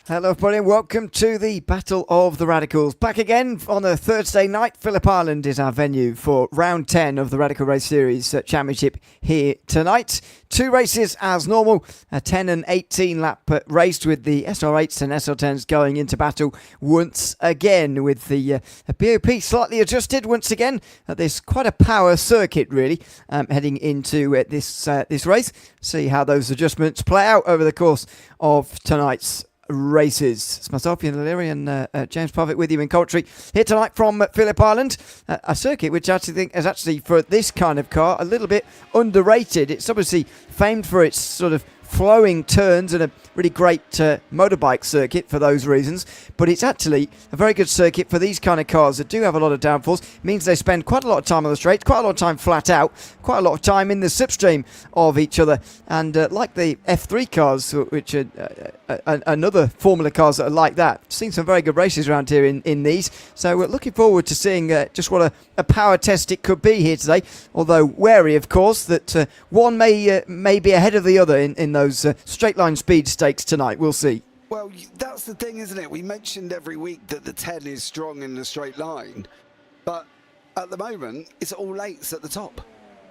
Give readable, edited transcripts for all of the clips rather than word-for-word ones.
Hello everybody and welcome to the Battle of the Radicals. Back again on a Thursday night. Phillip Island is our venue for round 10 of the Radical Race Series Championship here tonight. Two races as normal, a 10 and 18 lap race with the SR8s and SR10s going into battle once again with the BOP slightly adjusted once again at this quite a power circuit really heading into this race. See how those adjustments play out over the course of tonight's races. It's myself, Ian O'Leary, and James Parfitt with you in commentary here tonight from Phillip Island, a circuit which I actually think is actually for this kind of car a little bit underrated. It's obviously famed for its sort of flowing turns and a really great motorbike circuit for those reasons, but it's actually a very good circuit for these kind of cars that do have a lot of downforce. It means they spend quite a lot of time on the straight, quite a lot of time flat out, quite a lot of time in the slipstream of each other, and like the F3 cars, which are another Formula cars that are like that. Seen some very good races around here in these, so we're looking forward to seeing just what a power test it could be here today, although wary of course that one may be ahead of the other in those straight line speed stakes tonight. We'll see. Well, that's the thing, isn't it? We mentioned every week that the 10 is strong in the straight line, but at the moment it's all eights at the top.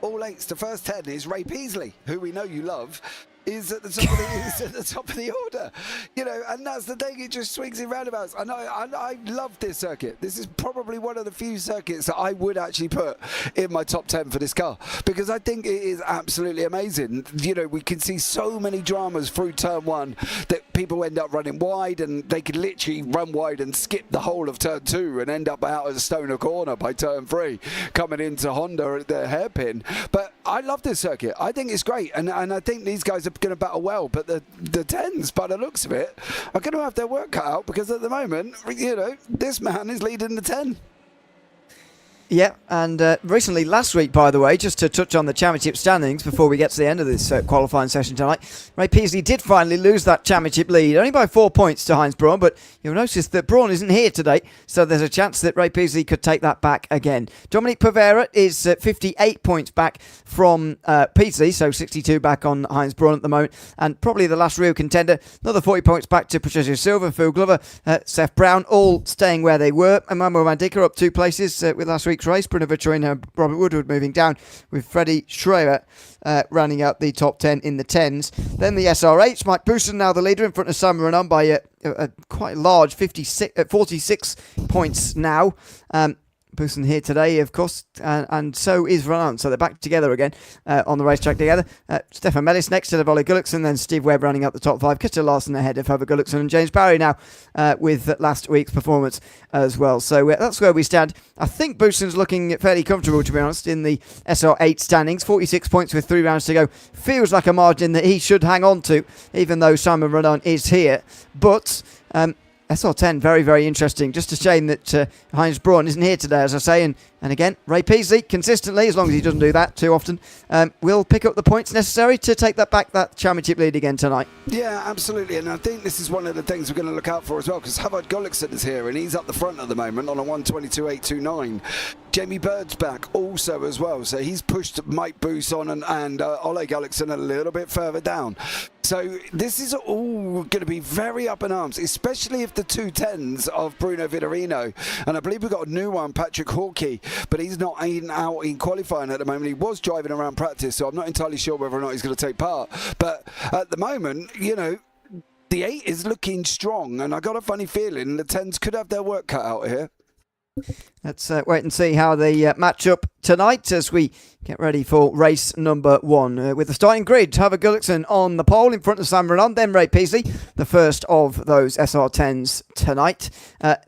All eights. The first 10 is Ray Peasley, who we know you love, is at the top of the order, you know, and that's the thing. It just swings in roundabouts. And I love this circuit. This is probably one of the few circuits that I would actually put in my top 10 for this car, because I think it is absolutely amazing. You know, we can see so many dramas through turn one that people end up running wide, and they could literally run wide and skip the whole of turn two and end up out of Stoner Corner by turn three, coming into Honda at the hairpin. But I love this circuit. I think it's great, and I think these guys are going to battle well, but the 10s, by the looks of it, are going to have their work cut out, because at the moment, you know, this man is leading the 10. Yeah, and recently, last week, by the way, just to touch on the championship standings before we get to the end of this qualifying session tonight, Ray Peasley did finally lose that championship lead, only by 4 points to Heinz Braun, but you'll notice that Braun isn't here today, so there's a chance that Ray Peasley could take that back again. Dominic Pavera is 58 points back from Peasley, so 62 back on Heinz Braun at the moment, and probably the last real contender. Another 40 points back to Patricio Silva, Phil Glover, Seth Brown, all staying where they were. Emmanuel Mandika up 2 places with last week's race. Bruno Vitorino, Robert Woodward moving down, with Freddie Schreier rounding out the top 10 in the 10s. Then the SR8s, Mike Bousson now the leader in front of Simon Renan by a quite large 46 points now. Bousson here today, of course, and so is Renan. So they're back together again on the racetrack together. Stefan Mellis next to Ole Gullikson, then Steve Webb running up the top 5. Christopher Larson ahead of Ole Gullikson, and James Barry now with last week's performance as well. So that's where we stand. I think Bousson's looking fairly comfortable, to be honest, in the SR8 standings. 46 points with 3 rounds to go. Feels like a margin that he should hang on to, even though Simon Renan is here. But SR10, very, very interesting. Just a shame that Heinz Braun isn't here today, as I say. And again, Ray Peasley, consistently, as long as he doesn't do that too often, will pick up the points necessary to take that championship lead again tonight. Yeah, absolutely. And I think this is one of the things we're going to look out for as well, because Havard Gullikson is here, and he's up the front at the moment on a 1:22.829. Jamie Bird's back also as well, so he's pushed Mike Bousson and Ole Gullikson a little bit further down. So this is all going to be very up in arms, especially if the 210s of Bruno Vitorino, and I believe we've got a new one, Patrick Hawkey, but he's not out in qualifying at the moment. He was driving around practice, so I'm not entirely sure whether or not he's going to take part. But at the moment, you know, the 8 is looking strong, and I got a funny feeling the 10s could have their work cut out here. Let's wait and see how they match up tonight as we get ready for race number 1. With the starting grid, Havard Gullikson on the pole in front of Sam Renan, then Ray Peasley, the first of those SR10s tonight.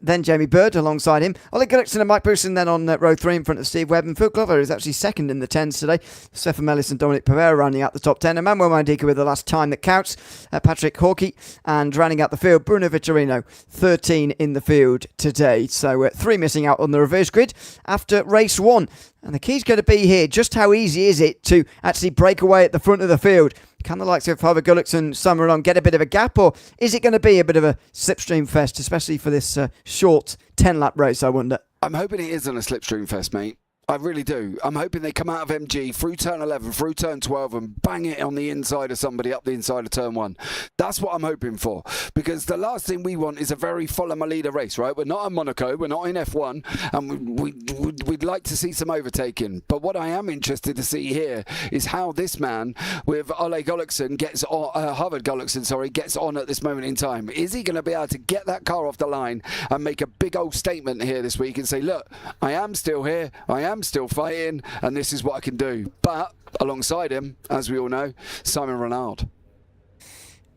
Then Jamie Bird alongside him. Ole Gullikson and Mike Bousson then on row 3 in front of Steve Webb, and Phil Glover is actually second in the 10s today. Stefan Mellis and Dominic Pavera rounding out the top 10. Emmanuel Mandika with the last time that counts. Patrick Hawkey, and rounding out the field, Bruno Vitorino, 13 in the field today. So 3 missing out on the reverse grid after race 1. And the key's going to be here, just how easy is it to actually break away at the front of the field? Can the likes of Havard Gullikson, Sam Renan get a bit of a gap, or is it going to be a bit of a slipstream fest, especially for this short 10-lap race, I wonder? I'm hoping it isn't a slipstream fest, mate. I really do. I'm hoping they come out of MG through turn 11, through turn 12 and bang it on the inside of somebody up the inside of turn 1. That's what I'm hoping for, because the last thing we want is a very follow my leader race, right? We're not in Monaco, we're not in F1, and we'd like to see some overtaking. But what I am interested to see here is how this man with Ole Gullickson gets on, Harvard Gullickson, sorry, gets on at this moment in time. Is he going to be able to get that car off the line and make a big old statement here this week and say, look, I am still here, I am still fighting, and this is what I can do. But alongside him, as we all know, Simon Renard.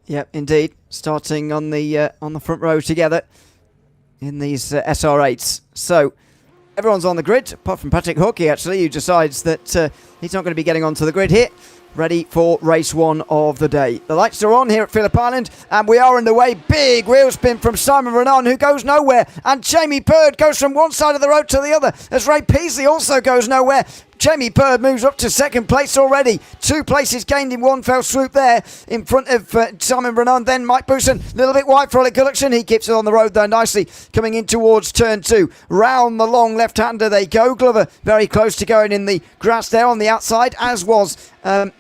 Yep, indeed. Starting on the front row together in these SR8s. So everyone's on the grid, apart from Patrick Hawkey, actually, who decides that he's not going to be getting onto the grid here. Ready for race 1 of the day. The lights are on here at Phillip Island, and we are underway. Big wheel spin from Simon Renan, who goes nowhere, and Jamie Bird goes from one side of the road to the other, as Ray Peasley also goes nowhere. Jamie Bird moves up to second place already. 2 places gained in one fell swoop there in front of Simon Renan. Then Mike Booson, a little bit wide for Ole Gullickson. He keeps it on the road though nicely, coming in towards turn 2. Round the long left-hander they go. Glover very close to going in the grass there on the outside, as was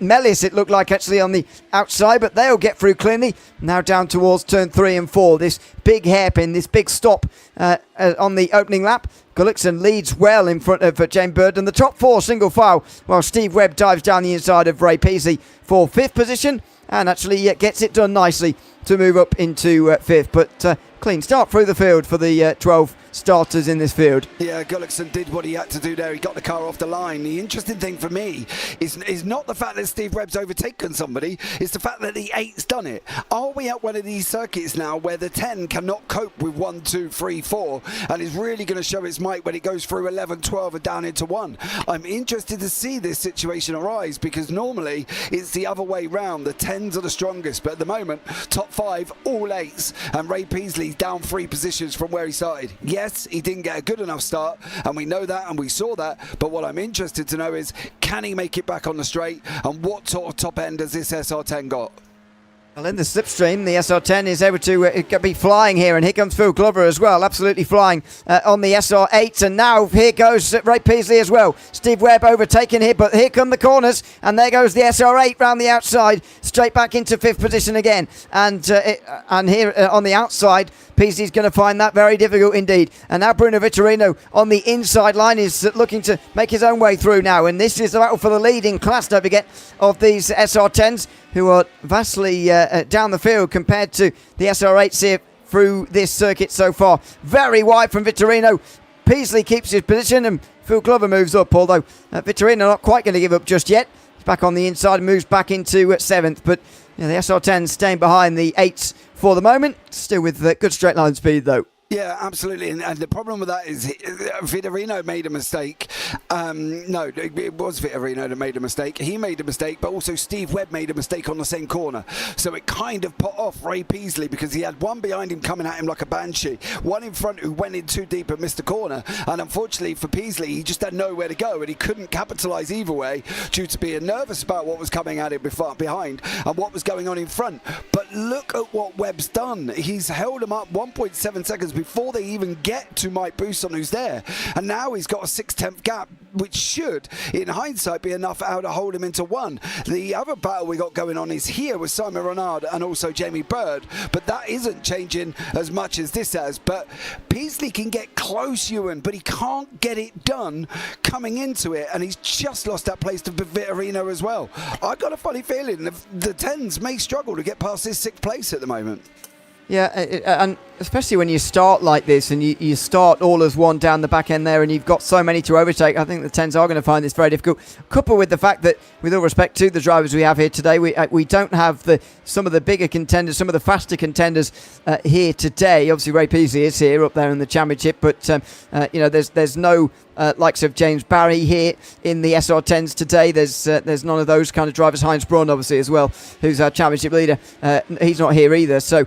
Mellis, it looked like, actually on the outside, but they'll get through cleanly. Now down towards turn 3 and 4. This big hairpin, this big stop on the opening lap. Gullickson leads well in front of James Bird, and the top 4 single file, while Steve Webb dives down the inside of Ray Peasley for 5th position, and actually gets it done nicely to move up into 5th. But clean start through the field for the 12 starters in this field. Yeah, Gullickson did what he had to do there. He got the car off the line. The interesting thing for me is not the fact that Steve Webb's overtaken somebody, it's the fact that the 8's done it. Are we at one of these circuits now where the 10 cannot cope with 1, 2, 3, 4 and is really going to show its might when it goes through 11, 12 and down into 1? I'm interested to see this situation arise, because normally it's the other way round. The 10s are the strongest, but at the moment, top 5, all 8s, and Ray Peasley's down 3 positions from where he started. Yes, he didn't get a good enough start, and we know that and we saw that, but what I'm interested to know is, can he make it back on the straight, and what sort of top end has this SR10 got? Well, in the slipstream, the SR10 is able to be flying here, and here comes Phil Glover as well, absolutely flying on the SR8, and now here goes Ray Peasley as well. Steve Webb overtaken here, but here come the corners, and there goes the SR8 round the outside, straight back into 5th position again, and here on the outside, Peasley's going to find that very difficult indeed. And now Bruno Vittorino on the inside line is looking to make his own way through now, and this is the battle for the lead in class, don't forget, of these SR10s, who are vastly down the field compared to the SR8s here through this circuit so far. Very wide from Vittorino. Peasley keeps his position, and Phil Glover moves up, although Vittorino not quite going to give up just yet. He's back on the inside and moves back into 7th, but the SR10 staying behind the 8s for the moment, still with good straight line speed though. Yeah, absolutely. And the problem with that is Vittorino made a mistake. No, it was Vittorino that made a mistake. He made a mistake, but also Steve Webb made a mistake on the same corner. So it kind of put off Ray Peasley, because he had one behind him coming at him like a banshee, one in front who went in too deep and missed the corner. And unfortunately for Peasley, he just had nowhere to go, and he couldn't capitalise either way due to being nervous about what was coming at him behind and what was going on in front. But look at what Webb's done. He's held him up 1.7 seconds before they even get to Mike Bousson, who's there, and now he's got a 6/10 gap, which should in hindsight be enough out to hold him into 1. The other battle we got going on is here with Simon Renard and also Jamie Bird, but that isn't changing as much as this has. But Peasley can get close, Ewan, but he can't get it done coming into it, and he's just lost that place to Vittorino as well. I've got a funny feeling the 10s may struggle to get past this 6th place at the moment. Yeah, and especially when you start like this and you start all as one down the back end there, and you've got so many to overtake, I think the 10s are going to find this very difficult. Coupled with the fact that, with all respect to the drivers we have here today, we don't have some of the bigger contenders, some of the faster contenders here today. Obviously, Ray Peasley is here up there in the championship, but there's no likes of James Barry here in the SR10s today. There's none of those kind of drivers. Heinz Braun, obviously, as well, who's our championship leader. He's not here either. So,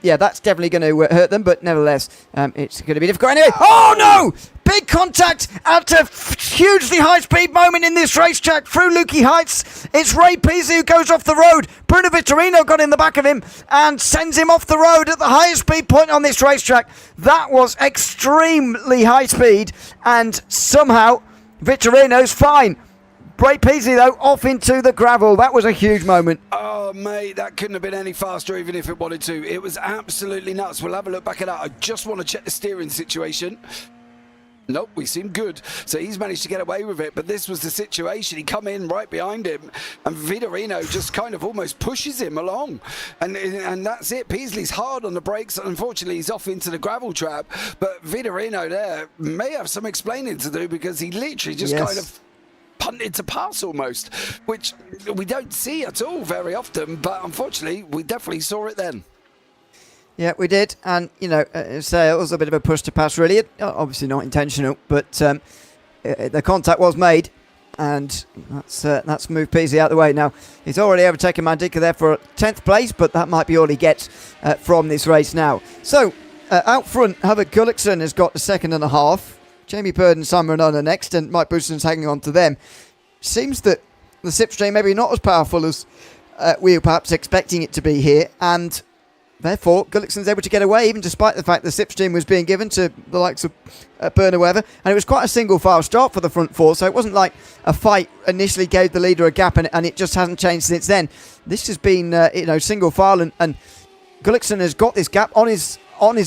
that's definitely going to hurt them. But nevertheless, it's going to be difficult anyway. Oh, no! Big contact at a hugely high-speed moment in this racetrack through Lukey Heights. It's Ray Peasley who goes off the road. Bruno Vittorino got in the back of him and sends him off the road at the highest speed point on this racetrack. That was extremely high speed, and somehow Vitorino's fine. Ray Peasley, though, off into the gravel. That was a huge moment. Oh, mate, that couldn't have been any faster even if it wanted to. It was absolutely nuts. We'll have a look back at that. I just want to check the steering situation. Nope, we seem good. So he's managed to get away with it, but this was the situation. He come in right behind him, and Vitorino just kind of almost pushes him along. And that's it. Peasley's hard on the brakes. Unfortunately, he's off into the gravel trap, but Vitorino there may have some explaining to do because he literally just kind of punted to pass almost, which we don't see at all very often, but unfortunately, we definitely saw it then. Yeah, we did, and it was a bit of a push to pass, really. Obviously not intentional, but the contact was made, and that's moved Peasley out of the way. Now, he's already overtaken Mandika there for 10th place, but that might be all he gets from this race now. So, out front, Herbert Gullickson has got the 2.5. Jamie Bird and Simon Renan are next, and Mike Bouston's hanging on to them. Seems that the slipstream maybe not as powerful as we were perhaps expecting it to be here, and therefore, Gullickson's able to get away, even despite the fact the slipstream was being given to the likes of Byrne or whatever. And it was quite a single-file start for the front four, so it wasn't like a fight initially gave the leader a gap and it just hasn't changed since then. This has been, single-file, and Gullickson has got this gap on his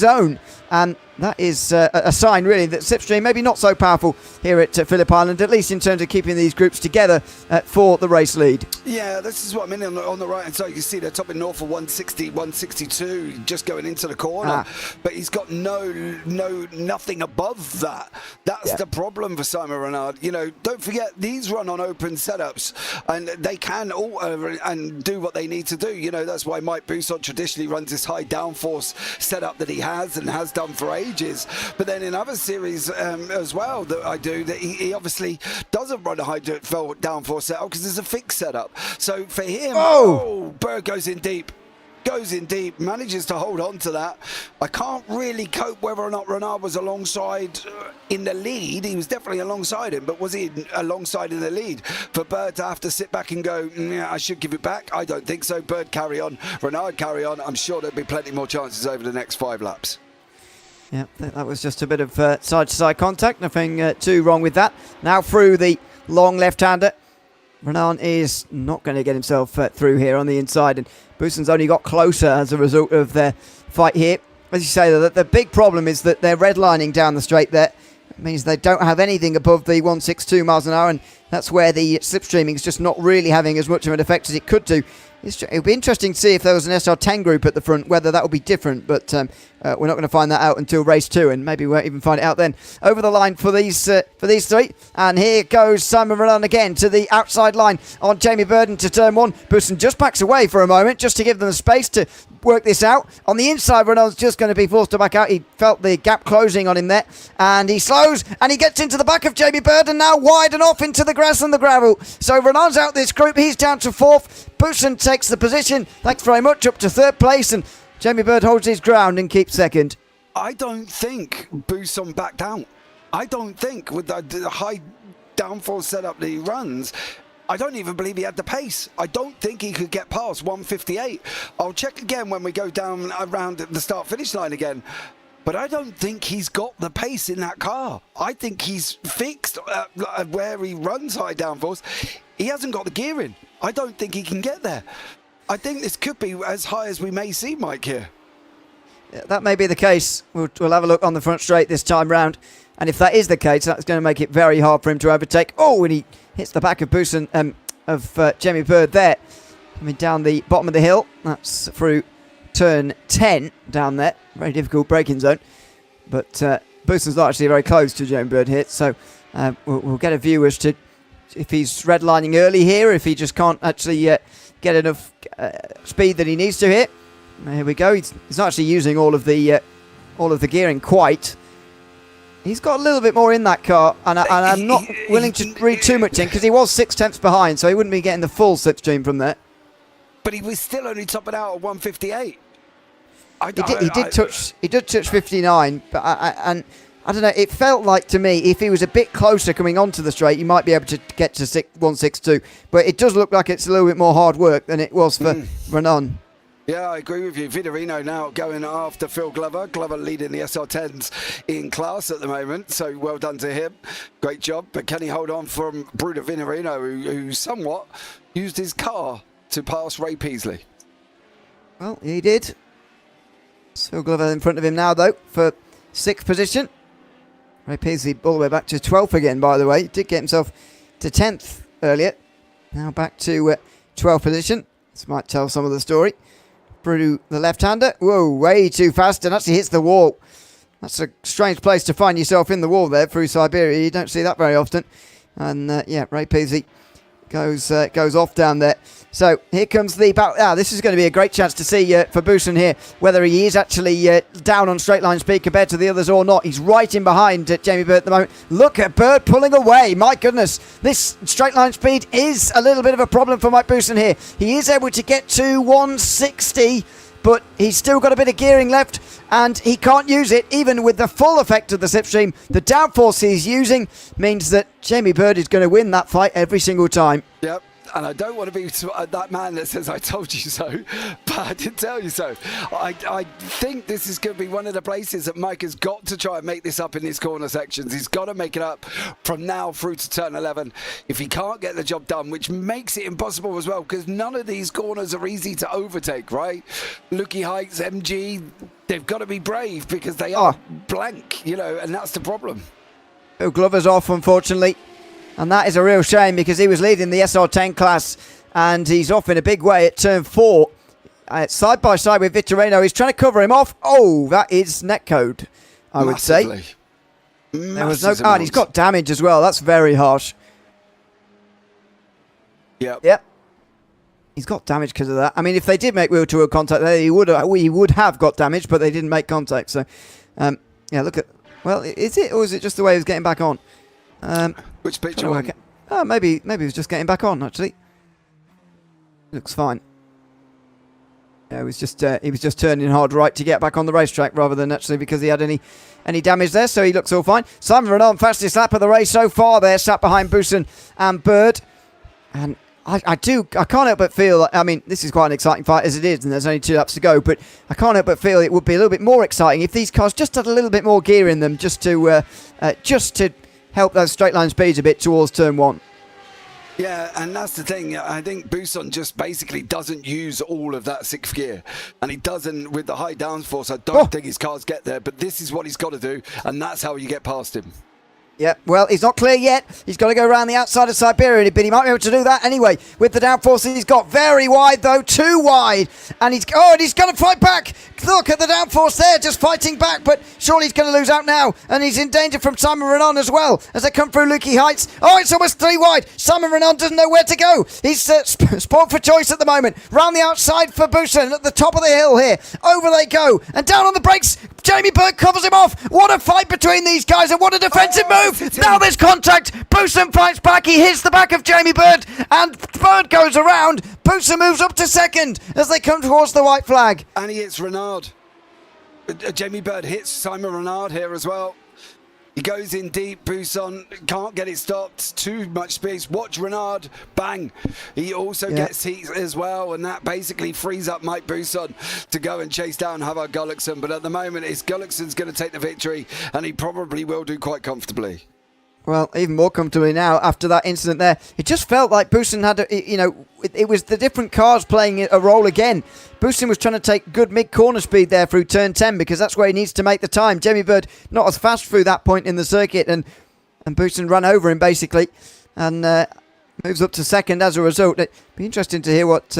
own. And that is a sign, really, that slipstream maybe not so powerful here at Phillip Island, at least in terms of keeping these groups together for the race lead. Yeah, this is what I mean. On the right-hand side, you can see they're topping north for 160, 162, just going into the corner. But he's got nothing above that. That's the problem for Simon Renard. Don't forget, these run on open setups, and they can alter and do what they need to do. That's why Mike Bousson traditionally runs this high downforce setup that he has and has done for ages. But then in other series as well that I do, that he obviously doesn't run a high downforce setup because there's a fixed setup. So for him, Berg goes in deep, manages to hold on to that. I can't really cope whether or not Renard was alongside in the lead. He was definitely alongside him, but was he alongside in the lead? For Bird to have to sit back and go, I should give it back? I don't think so. Bird carry on, Renard carry on. I'm sure there'll be plenty more chances over the next 5 laps. Yeah, that was just a bit of side-to-side contact. Nothing too wrong with that. Now through the long left-hander. Renan is not going to get himself through here on the inside, and Bouston's only got closer as a result of their fight here. As you say, the big problem is that they're redlining down the straight there. It means they don't have anything above the 162 miles an hour, and that's where the slipstreaming is just not really having as much of an effect as it could do. It'll be interesting to see if there was an SR10 group at the front, whether that would be different, but we're not going to find that out until race 2, and maybe we won't even find it out then. Over the line for these three, and here goes Simon Renan again to the outside line on Jamie Burden to turn 1. Bouston just backs away for a moment just to give them the space to work this out. On the inside, Renan's just going to be forced to back out. He felt the gap closing on him there, and he slows, and he gets into the back of Jamie Burden, now wide and off into the grass and the gravel. So Renan's out this group, he's down to 4th. Bouston takes the position, thanks very much, up to 3rd place, and Jamie Bird holds his ground and keeps 2nd. I don't think Bouston backed out. I don't think, with the high downforce setup that he runs, I don't even believe he had the pace. I don't think he could get past 158. I'll check again when we go down around the start-finish line again. But I don't think he's got the pace in that car. I think he's fixed where he runs high downforce. He hasn't got the gear in. I don't think he can get there. I think this could be as high as we may see Mike here. Yeah, that may be the case. We'll have a look on the front straight this time round. And if that is the case, that's going to make it very hard for him to overtake. Oh, and he hits the back of Bouston, of Jamie Bird there. Coming down the bottom of the hill. That's through turn 10 down there. Very difficult braking zone. But Bouston's not actually very close to Jamie Bird here. So we'll get a view as to if he's redlining early here, if he just can't actually get enough speed that he needs to here. Here we go. He's not actually using all of the gearing quite. He's got a little bit more in that car, and I'm not willing to read too much in because he was 6/10 behind, so he wouldn't be getting the full slipstream from there. But he was still only topping out at 158. He did touch 59, but I don't know. It felt like to me if he was a bit closer coming onto the straight, he might be able to get to 162. But it does look like it's a little bit more hard work than it was for Renan. Yeah, I agree with you. Vitorino now going after Phil Glover. Glover leading the SR10s in class at the moment, so well done to him. Great job. But can he hold on from Bruno Vitorino, who somewhat used his car to pass Ray Peasley? Well, he did. Phil Glover in front of him now, though, for 6th position. Ray Peasley all the way back to 12th again, by the way. He did get himself to 10th earlier. Now back to 12th position. This might tell some of the story. Bruno, the left-hander. Whoa, way too fast and actually hits the wall. That's a strange place to find yourself in the wall there through Siberia. You don't see that very often. And yeah, Ray Peasley goes off down there. So here comes the battle. This is going to be a great chance to see for Busen here whether he is actually down on straight line speed compared to the others or not. He's right in behind Jamie Bird at the moment. Look at Bird pulling away. My goodness, this straight line speed is a little bit of a problem for Mike Busen here. He is able to get to 160, but he's still got a bit of gearing left and he can't use it even with the full effect of the slipstream. The downforce he's using means that Jamie Bird is going to win that fight every single time. Yep. And I don't want to be that man that says I told you so, but I did tell you so. I think this is going to be one of the places that Mike has got to try and make this up in his corner sections. He's got to make it up from now through to turn 11. If he can't get the job done, which makes it impossible as well, because none of these corners are easy to overtake, right? Lukey Heights, MG, they've got to be brave because they are blank, you know, and that's the problem. Oh, Glover's off, unfortunately. And that is a real shame because he was leading the SR10 class and he's off in a big way at turn 4. Side by side with Vitorino. He's trying to cover him off. Oh, that is netcode, I would say. There was no. And he's got damage as well. That's very harsh. Yep. He's got damage because of that. I mean, if they did make wheel-to-wheel contact there, he would have got damage, but they didn't make contact. So, yeah, look at... Well, is it, or is it just the way he was getting back on? Which picture? Maybe he was just getting back on. Actually, looks fine. Yeah, he was just turning hard right to get back on the racetrack rather than actually because he had any damage there. So he looks all fine. Simon Renaud, fastest lap of the race so far. There, sat behind Busen and Bird. And I can't help but feel. I mean, this is quite an exciting fight as it is, and there's only 2 laps to go. But I can't help but feel it would be a little bit more exciting if these cars just had a little bit more gear in them, just to help those straight line speeds a bit towards turn 1. Yeah, and that's the thing. I think Busen just basically doesn't use all of that 6th gear. And he doesn't, with the high downforce, I don't think his cars get there. But this is what he's got to do, and that's how you get past him. Yeah, well, he's not clear yet. He's got to go around the outside of Siberia, but he might be able to do that anyway with the downforce he's got. Very wide, though, too wide. And he's going to fight back. Look at the downforce there, just fighting back, but surely he's going to lose out now. And he's in danger from Simon Renaud as well as they come through Lukey Heights. Oh, it's almost 3 wide. Simon Renaud doesn't know where to go. He's sport for choice at the moment. Round the outside for Busen at the top of the hill here. Over they go. And down on the brakes, Jamie Bird covers him off. What a fight between these guys and what a defensive move. Now there's contact. Busen fights back. He hits the back of Jamie Bird and Bird goes around. Busen moves up to 2nd as they come towards the white flag. And he hits Renaud. Jamie Bird hits Simon Renaud here as well. He goes in deep. Busen can't get it stopped. Too much space. Watch Renaud. Bang. He also gets heat as well, and that basically frees up Mike Busen to go and chase down Havard Gullickson. But at the moment, it's Gullickson's going to take the victory, and he probably will do quite comfortably. Well, even more comfortably now after that incident there. It just felt like Busen had, it was the different cars playing a role again. Busen was trying to take good mid-corner speed there through turn 10 because that's where he needs to make the time. Jamie Bird not as fast through that point in the circuit, and Busen ran over him basically and moves up to 2nd as a result. It'd be interesting to hear what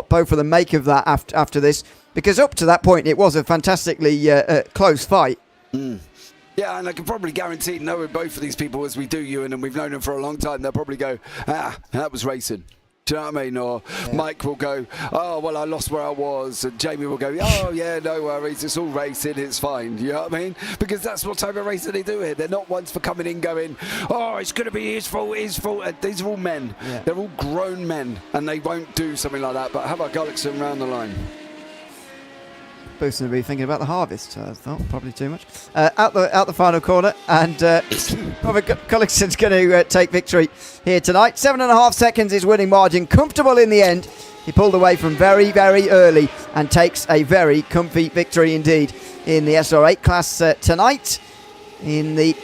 both of them make of that after this, because up to that point it was a fantastically close fight. Yeah, and I can probably guarantee, knowing both of these people as we do, Ewan, and we've known them for a long time, they'll probably go, that was racing. Do you know what I mean? Or Mike will go, oh, well, I lost where I was. And Jamie will go, oh, yeah, no worries. It's all racing. It's fine. You know what I mean? Because that's what type of racing they do here. They're not ones for coming in going, oh, it's going to be his fault, his fault. These are all men. Yeah. They're all grown men, and they won't do something like that. But how about Gullickson round the line? Busen will be thinking about the harvest. I thought probably too much. Out the final corner, and Robert Gullickson's going to take victory here tonight. 7.5 seconds is winning margin, comfortable in the end. He pulled away from very, very early and takes a very comfy victory indeed in the SR8 class tonight. In the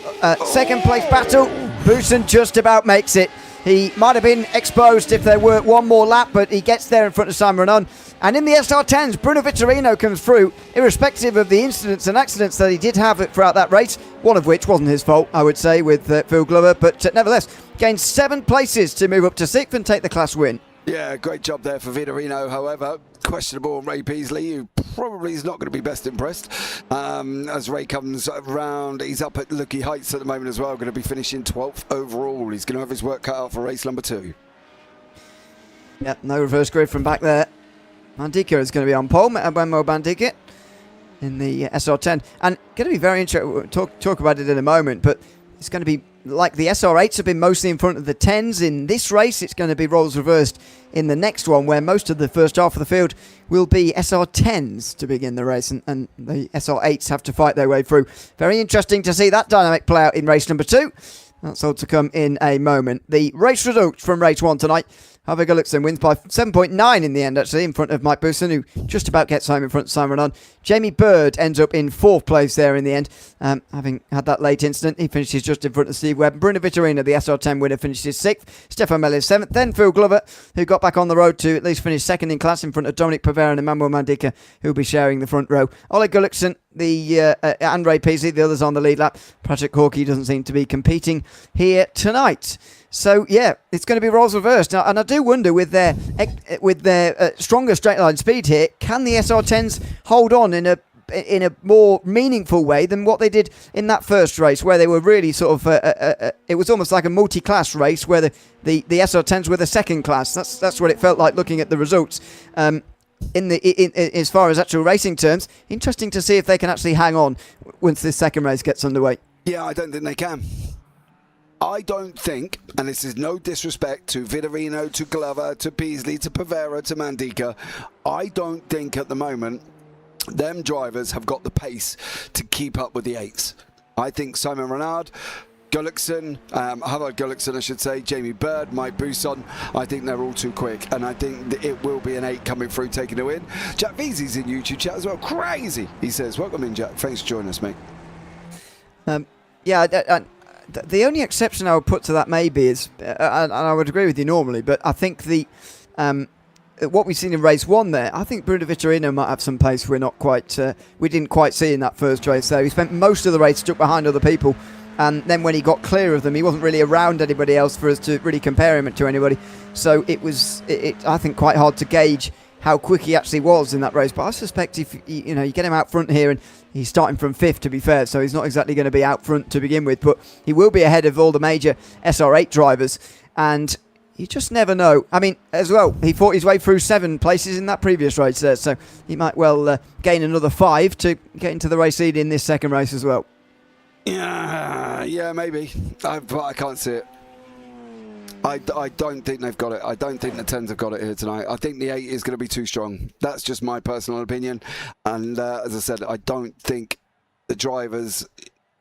second place battle, Bousson just about makes it. He might have been exposed if there were one more lap, but he gets there in front of Simon Renon. And in the SR10s, Bruno Vitorino comes through, irrespective of the incidents and accidents that he did have throughout that race, one of which wasn't his fault, I would say, with Phil Glover, but nevertheless, gains 7 places to move up to 6th and take the class win. Yeah, great job there for Vitorino. However, questionable on Ray Peasley, who probably is not going to be best impressed. As Ray comes around, he's up at Lucky Heights at the moment as well, going to be finishing 12th overall. He's going to have his work cut out for race number 2. Yeah, no reverse grid from back there. Mandika is going to be on pole, Benmo Bandika in the SR10. And going to be very interesting, we'll talk about it in a moment, but it's going to be like the SR8s have been mostly in front of the 10s in this race. It's going to be roles reversed in the next one, where most of the first half of the field will be SR10s to begin the race, and the SR8s have to fight their way through. Very interesting to see that dynamic play out in race number 2. That's all to come in a moment. The race results from race 1 tonight. Harvey Gullickson wins by 7.9 in the end, actually, in front of Mike Bousson, who just about gets home in front of Simon Renon. Jamie Bird ends up in 4th place there in the end, having had that late incident. He finishes just in front of Steve Webb. Bruno Vitorino, the SR10 winner, finishes 6th. Stefan Mellis 7th. Then Phil Glover, who got back on the road to at least finish 2nd in class in front of Dominic Pavera and Emmanuel Mandika, who will be sharing the front row. Oleg Gullickson, and Ray Peasley, the others on the lead lap. Patrick Hawkey doesn't seem to be competing here tonight. So yeah, it's going to be roles reversed now, and I do wonder with their stronger straight line speed here, can the SR10s hold on in a more meaningful way than what they did in that first race, where they were really sort of it was almost like a multi-class race where the SR10s were the second class. That's what it felt like looking at the results. In as far as actual racing terms, interesting to see if they can actually hang on once this second race gets underway. Yeah, I don't think they can. I don't think, and this is no disrespect to Vitorino, to Glover, to Peasley, to Pavera, to Mandika, I don't think at the moment them drivers have got the pace to keep up with the 8s. I think Simon Renard, Gullickson, Harvard Gullickson I should say, Jamie Bird, Mike Bousson, I think they're all too quick, and I think that it will be an 8 coming through taking a win. Jack Veazey's in YouTube chat as well. Crazy, he says. Welcome in, Jack. Thanks for joining us, mate. The only exception I would put to that maybe is, and I would agree with you normally, but I think what we've seen in race 1 there, I think Bruno Vitorino might have some pace we didn't quite see in that first race there. He spent most of the race stuck behind other people, and then when he got clear of them, he wasn't really around anybody else for us to really compare him to anybody. So it was, I think, quite hard to gauge how quick he actually was in that race. But I suspect if you get him out front here, and he's starting from 5th to be fair, so he's not exactly going to be out front to begin with, but he will be ahead of all the major SR8 drivers, and you just never know. I mean, as well, he fought his way through 7 places in that previous race there, so he might well gain another 5 to get into the race lead in this second race as well. Yeah, maybe. But I can't see it. I don't think they've got it. I don't think the 10s have got it here tonight. I think the 8 is going to be too strong. That's just my personal opinion. And as I said, I don't think the drivers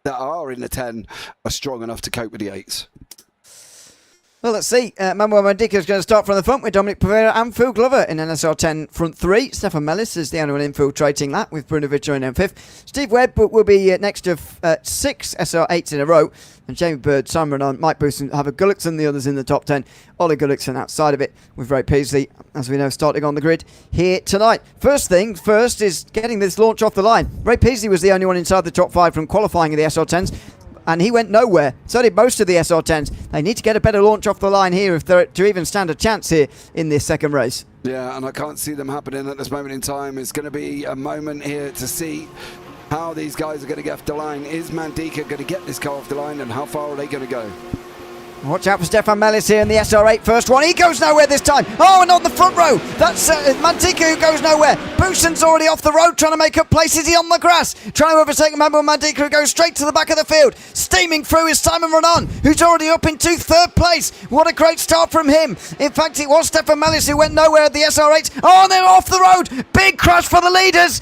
that are in the 10 are strong enough to cope with the 8s. Well, let's see. Manuel Mandika is going to start from the front with Dominic Pavera and Phil Glover in NSR10 front 3. Stefan Mellis is the only one infiltrating that with Bruno Vitorino in 5th. Steve Webb will be next of 6 SR8s in a row. And Jamie Bird, Simon Renon, Mike Bousson, Harvard Gullickson, the others in the top 10. Ollie Gullickson outside of it with Ray Peasley, as we know, starting on the grid here tonight. First thing first is getting this launch off the line. Ray Peasley was the only one inside the top 5 from qualifying in the SR10s. And he went nowhere. So did most of the SR10s. They need to get a better launch off the line here if they're to even stand a chance here in this second race. Yeah, and I can't see them happening at this moment in time. It's going to be a moment here to see how these guys are going to get off the line. Is Mandika going to get this car off the line, and how far are they going to go? Watch out for Stefan Mellis here in the SR8 first one. He goes nowhere this time. Oh, and on the front row, that's Mandika who goes nowhere. Bousson's already off the road trying to make up place. Is he on the grass? Trying to overtake Mandika who goes straight to the back of the field. Steaming through is Simon Renon, who's already up into 3rd place. What a great start from him. In fact, it was Stefan Mellis who went nowhere at the SR8. Oh, and they're off the road. Big crash for the leaders.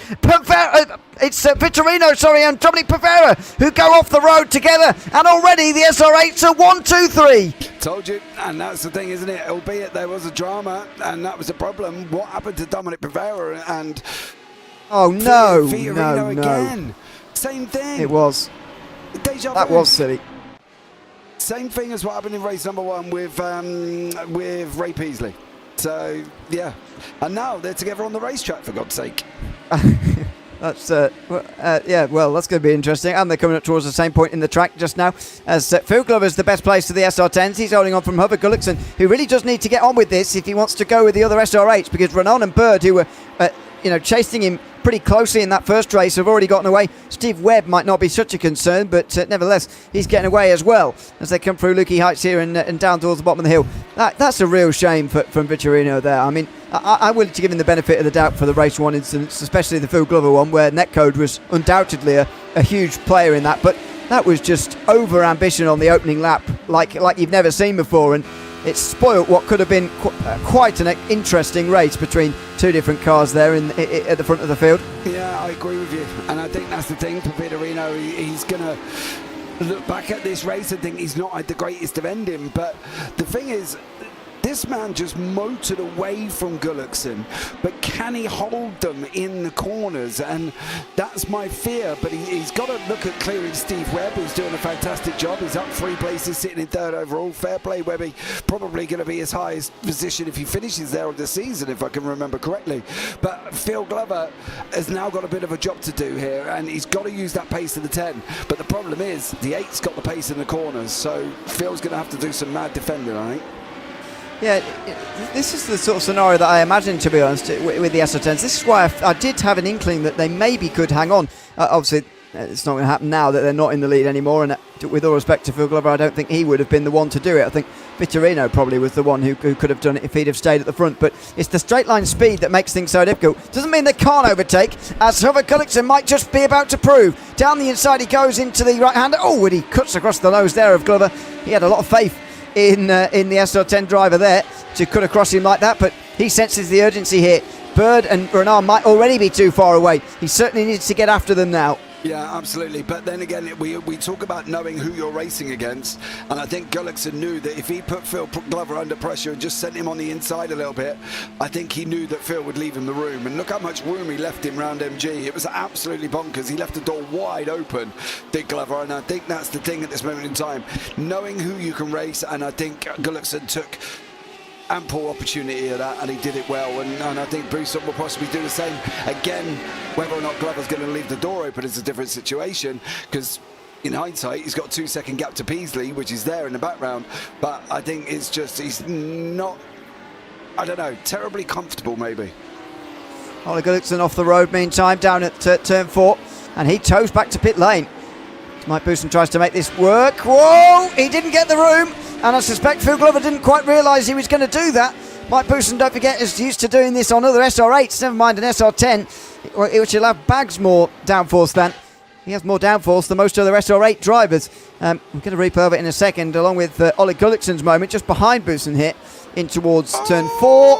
it's Vittorino, and Dominic Pavera who go off the road together, and already the SR8s are 1, 2, 3. Told you, and that's the thing, isn't it? Albeit there was a drama, and that was the problem. What happened to Dominic Pavera and oh no, Vittorino no, again? Same thing. It was. Deja That vu. was silly. Same thing as what happened in race number 1 with Ray Peasley. So yeah, and now they're together on the racetrack, for God's sake. That's well, that's going to be interesting. And they're coming up towards the same point in the track just now, as Phil Glover's the best place to the SR10s. He's holding on from Hubert Gullickson, who really does need to get on with this if he wants to go with the other SR8s, because Renan and Bird, who were chasing him pretty closely in that first race, have already gotten away. Steve Webb might not be such a concern, but nevertheless, he's getting away as well as they come through Lukey Heights here and down towards the bottom of the hill. That's a real shame from Vittorino there. I mean, I'm willing to give him the benefit of the doubt for the race 1 incidents, especially the Phil Glover one, where Netcode was undoubtedly a huge player in that, but that was just over ambition on the opening lap, like you've never seen before, and it spoilt what could have been quite an interesting race between two different cars there at the front of the field. Yeah, I agree with you, and I think that's the thing for Vittorino. He's going to look back at this race and think he's not had the greatest of ending, but the thing is, this man just motored away from Gullickson, but can he hold them in the corners? And that's my fear, but he's got to look at clearing Steve Webb, who's doing a fantastic job. He's up 3 places, sitting in 3rd overall. Fair play, Webby. Probably going to be his highest position if he finishes there of the season, if I can remember correctly. But Phil Glover has now got a bit of a job to do here, and he's got to use that pace in the 10. But the problem is, the 8's got the pace in the corners, so Phil's going to have to do some mad defending, I think. Yeah, this is the sort of scenario that I imagined, to be honest, with the SR10s. This is why I did have an inkling that they maybe could hang on. Obviously, it's not going to happen now that they're not in the lead anymore, and with all respect to Phil Glover, I don't think he would have been the one to do it. I think Vittorino probably was the one who could have done it if he'd have stayed at the front, but it's the straight line speed that makes things so difficult. Doesn't mean they can't overtake, as Hubert Gullickson might just be about to prove. Down the inside he goes into the right-hander. Oh, and he cuts across the nose there of Glover. He had a lot of faith in the SR10 driver there to cut across him like that, but he senses the urgency here. Bird and Renan might already be too far away. He certainly needs to get after them now. Yeah, absolutely. But then again, we talk about knowing who you're racing against, and I think Gullickson knew that if he put Phil Glover under pressure and just sent him on the inside a little bit, I think he knew that Phil would leave him the room. And look how much room he left him round MG. It was absolutely bonkers. He left the door wide open, did Glover, and I think that's the thing at this moment in time. Knowing who you can race, and I think Gullickson took ample opportunity of that, and he did it well, and I think Buson will possibly do the same again. Whether or not Glover's going to leave the door open is a different situation, because in hindsight he's got a 2-second gap to Peasley, which is there in the background, but I think it's just he's not, I don't know, terribly comfortable maybe. Ollie Gullickson off the road meantime down at turn 4, and he toes back to pit lane. Mike Buson tries to make this work. Whoa, he didn't get the room, and I suspect Phil Glover didn't quite realise he was going to do that. Mike Buson, don't forget, is used to doing this on other SR8s, never mind an SR10, which will have bags more downforce than. He has more downforce than most other SR8 drivers. We're going to replay over it in a second, along with Ollie Gullickson's moment, just behind Buson here, in towards turn 4.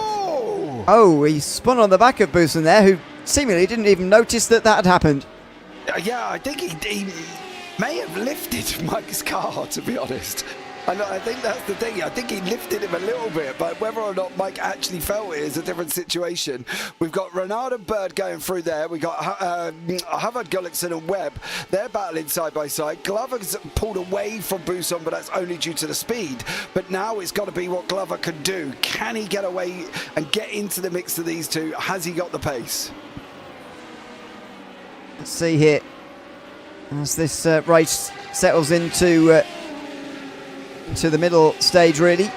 Oh, he spun on the back of Buson there, who seemingly didn't even notice that had happened. Yeah, I think he may have lifted Mike's car, to be honest. And I think that's the thing. I think he lifted him a little bit, but whether or not Mike actually felt it is a different situation. We've got Renan and Bird going through there. We've got Hubert Gullickson and Webb. They're battling side by side. Glover's pulled away from Buson, but that's only due to the speed. But now it's got to be what Glover can do. Can he get away and get into the mix of these two? Has he got the pace? Let's see here. As this race settles into the middle stage, really.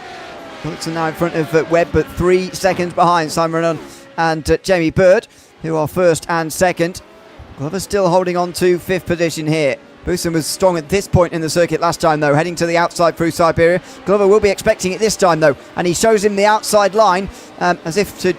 Gullickson now in front of Webb, but 3 seconds behind Simon Renan and Jamie Bird, who are first and second. Glover still holding on to 5th position here. Buson was strong at this point in the circuit last time, though, heading to the outside through Siberia. Glover will be expecting it this time, though, and he shows him the outside line as if to,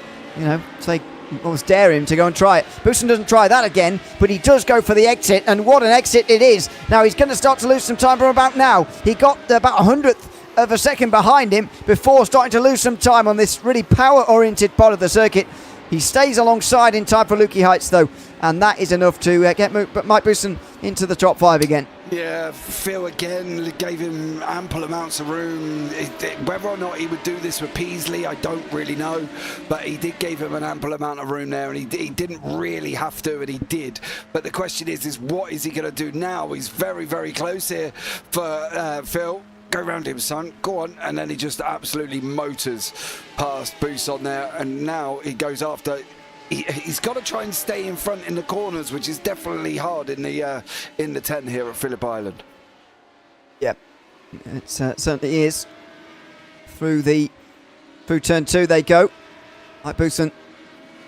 say, almost dare him to go and try it. Buson doesn't try that again, but he does go for the exit, and what an exit it is. Now he's going to start to lose some time from about now. He got about 100th of a second behind him before starting to lose some time on this really power-oriented part of the circuit. He stays alongside in time for Lukey Heights, though, and that is enough to get Mike Bousson into the top 5 again. Yeah, Phil again gave him ample amounts of room. Whether or not he would do this with Peasley, I don't really know, but he did give him an ample amount of room there, and he didn't really have to, and he did. But the question is what is he going to do now? He's very, very close here for Phil. Go round him, son. Go on. And then he just absolutely motors past Bousson there. And now he goes after. He's got to try and stay in front in the corners, which is definitely hard in the 10 here at Phillip Island. Yep, it certainly is. Through turn 2 they go. Mike Bousson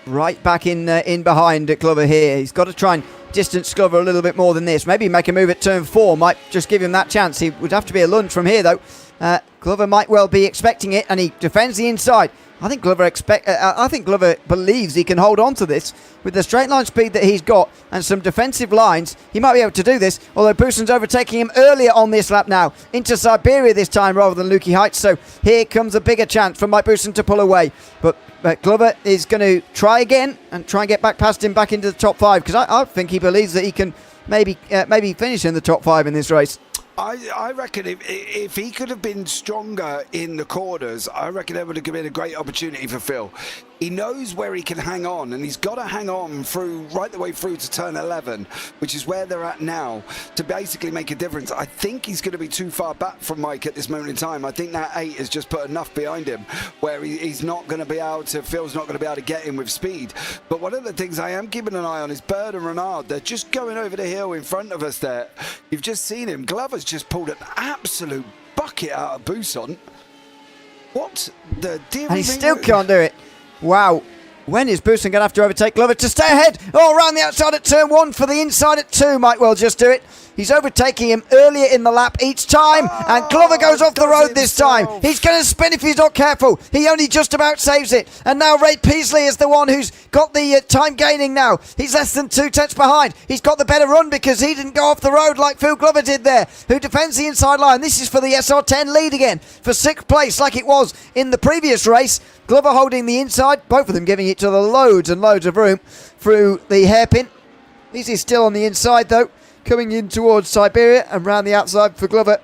right back in behind Glover here. He's got to try and distance Glover a little bit more than this. Maybe make a move at turn 4 might just give him that chance. He would have to be a lunge from here, though. Glover might well be expecting it, and he defends the inside. I think Glover believes he can hold on to this with the straight line speed that he's got and some defensive lines. He might be able to do this, although Bousson's overtaking him earlier on this lap now, into Siberia this time rather than Lukey Heights. So here comes a bigger chance for Mike Bousson to pull away. But Glover is going to try again and try and get back past him back into the top 5, because I think he believes that he can maybe finish in the top 5 in this race. I reckon if he could have been stronger in the corners, I reckon that would have been a great opportunity for Phil. He knows where he can hang on, and he's got to hang on through right the way through to turn 11, which is where they're at now, to basically make a difference. I think he's going to be too far back from Mike at this moment in time. I think that 8 has just put enough behind him where he's not going to be able to, Phil's not going to be able to get him with speed. But one of the things I am keeping an eye on is Bird and Renard. They're just going over the hill in front of us there. You've just seen him. Glover's just pulled an absolute bucket out of Bousson. What the dear? And he still can't do it. Wow. When is Bousson going to have to overtake Glover to stay ahead? Oh, around the outside at turn 1 for the inside at 2. Might well just do it. He's overtaking him earlier in the lap each time, and Glover goes off the road this time. He's going to spin if he's not careful. He only just about saves it. And now Ray Peasley is the one who's got the time gaining now. He's less than 2 tenths behind. He's got the better run because he didn't go off the road like Phil Glover did there, who defends the inside line. This is for the SR10 lead again, for 6th place like it was in the previous race. Glover holding the inside, both of them giving each other loads and loads of room through the hairpin. He's still on the inside though, coming in towards Siberia and round the outside for Glover.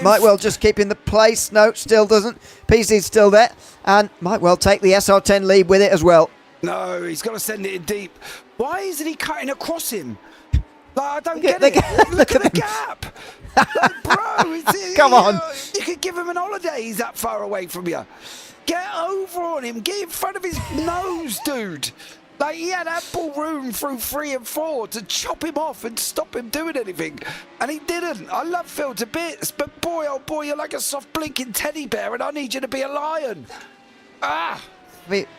Might well just keep in the place. No, still doesn't. Peasley's still there and might well take the SR10 lead with it as well. No, he's got to send it in deep. Why isn't he cutting across him? Like, I don't get it. Look at the gap. Like, bro, come on. You could give him an holiday. He's that far away from you. Get over on him. Get in front of his nose, dude. Like, he had ample room through 3 and 4 to chop him off and stop him doing anything. And he didn't. I love Phil to bits, but boy, oh boy, you're like a soft blinking teddy bear and I need you to be a lion. Ah!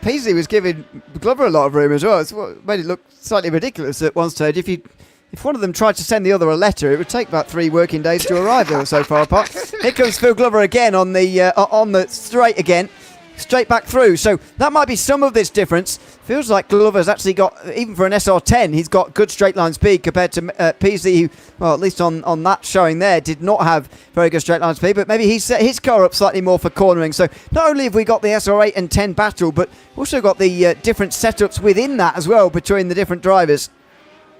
Peasley was giving Glover a lot of room as well. It's what made it look slightly ridiculous at one stage. If one of them tried to send the other a letter, it would take about 3 working days to arrive. They were so far apart. Here comes Phil Glover again on the straight again. Straight back through, so that might be some of this difference. Feels like Glover's actually got, even for an SR10, he's got good straight line speed compared to Peasley, who, well, at least on that showing there, did not have very good straight line speed, but maybe he set his car up slightly more for cornering. So not only have we got the SR8 and 10 battle, but also got the different setups within that as well between the different drivers.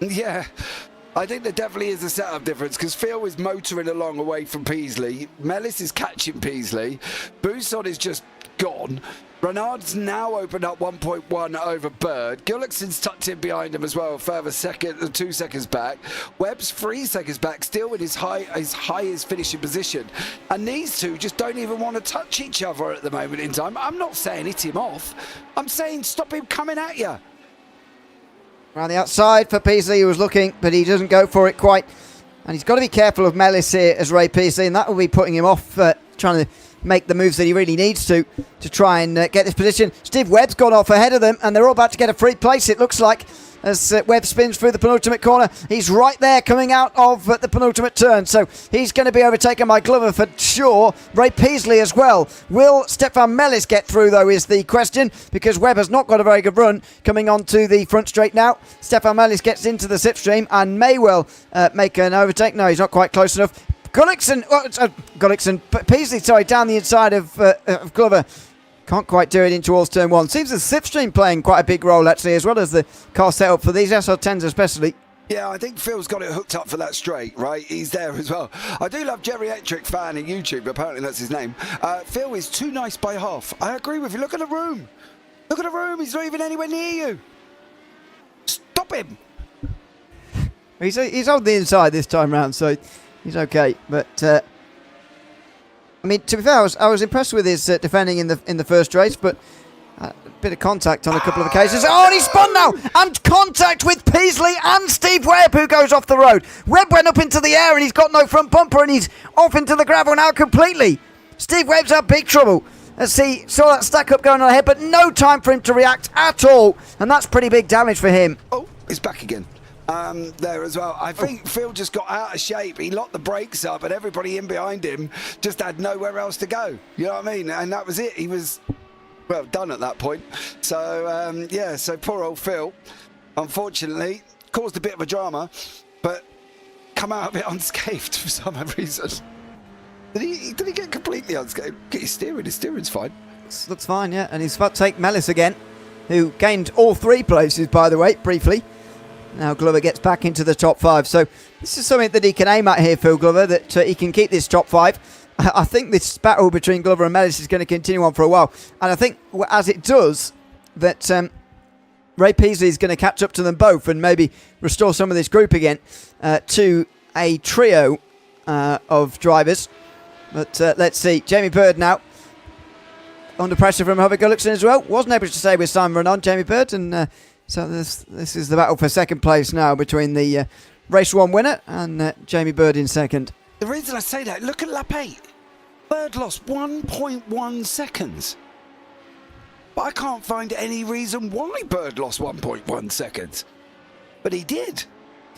Yeah. I think there definitely is a setup difference because Phil is motoring along away from Peasley. Mellis is catching Peasley. Bousson is just gone. Renard's now opened up 1.1 over Bird. Gullickson's tucked in behind him as well, further 2 seconds back. Webb's 3 seconds back, still in his highest finishing position. And these two just don't even want to touch each other at the moment in time. I'm not saying hit him off. I'm saying stop him coming at you. Around the outside for Peasley, he was looking, but he doesn't go for it quite. And he's got to be careful of Mellis here as Ray Peasley, and that will be putting him off trying to make the moves that he really needs to try and get this position. Steve Webb's gone off ahead of them, and they're all about to get a free place, it looks like, as Webb spins through the penultimate corner. He's right there coming out of the penultimate turn, so he's going to be overtaken by Glover for sure. Ray Peasley as well. Will Stefan Mellis get through, though, is the question, because Webb has not got a very good run coming onto the front straight now. Stefan Mellis gets into the slipstream and may well make an overtake. No, he's not quite close enough. Peasley, sorry, down the inside of Glover. Can't quite do it in towards turn 1. Seems the slipstream playing quite a big role, actually, as well as the car setup for these SR10s especially. Yeah, I think Phil's got it hooked up for that straight, right? He's there as well. I do love Geriatric Fan in YouTube, apparently that's his name. Phil is too nice by half. I agree with you. Look at the room. Look at the room. He's not even anywhere near you. Stop him. He's on the inside this time round, so he's okay. But I mean, to be fair, I was impressed with his defending in the first race, but a bit of contact on a couple of occasions. Oh, and he's spun now, and contact with Peasley and Steve Webb, who goes off the road. Webb went up into the air, and he's got no front bumper, and he's off into the gravel now completely. Steve Webb's had big trouble. Let's see, saw that stack up going on ahead, but no time for him to react at all, and that's pretty big damage for him. Oh, he's back again. There as well. I think Phil just got out of shape. He locked the brakes up, and everybody in behind him just had nowhere else to go. You know what I mean? And that was it. He was, well, done at that point. So, yeah, so poor old Phil, unfortunately, caused a bit of a drama, but come out of it unscathed for some reason. Did he get completely unscathed? Get his steering's fine. Looks fine, yeah. And he's about to take Mellis again, who gained all 3 places, by the way, briefly. Now Glover gets back into the top 5. So this is something that he can aim at here, Phil Glover, that he can keep this top 5. I think this battle between Glover and Mellis is going to continue on for a while. And I think as it does, that Ray Peasley is going to catch up to them both and maybe restore some of this group again to a trio of drivers. But let's see. Jamie Bird now under pressure from Hubert Gullickson as well. Wasn't able to stay with Simon Renan, Jamie Bird, and so this is the battle for second place now between the race 1 winner and Jamie Bird in second. The reason I say that, look at lap 8. Bird lost 1.1 seconds. But I can't find any reason why Bird lost 1.1 seconds. But he did.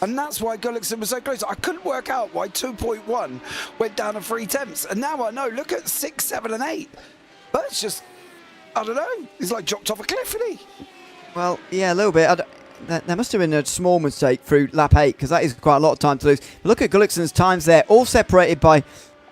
And that's why Gullickson was so close. I couldn't work out why 2.1 went down to 3/10. And now I know. Look at 6, 7 and 8. Bird's just, I don't know. He's like dropped off a cliff, isn't he? Well, yeah, a little bit. There must have been a small mistake through lap 8 because that is quite a lot of time to lose. But look at Gullickson's times there, all separated by,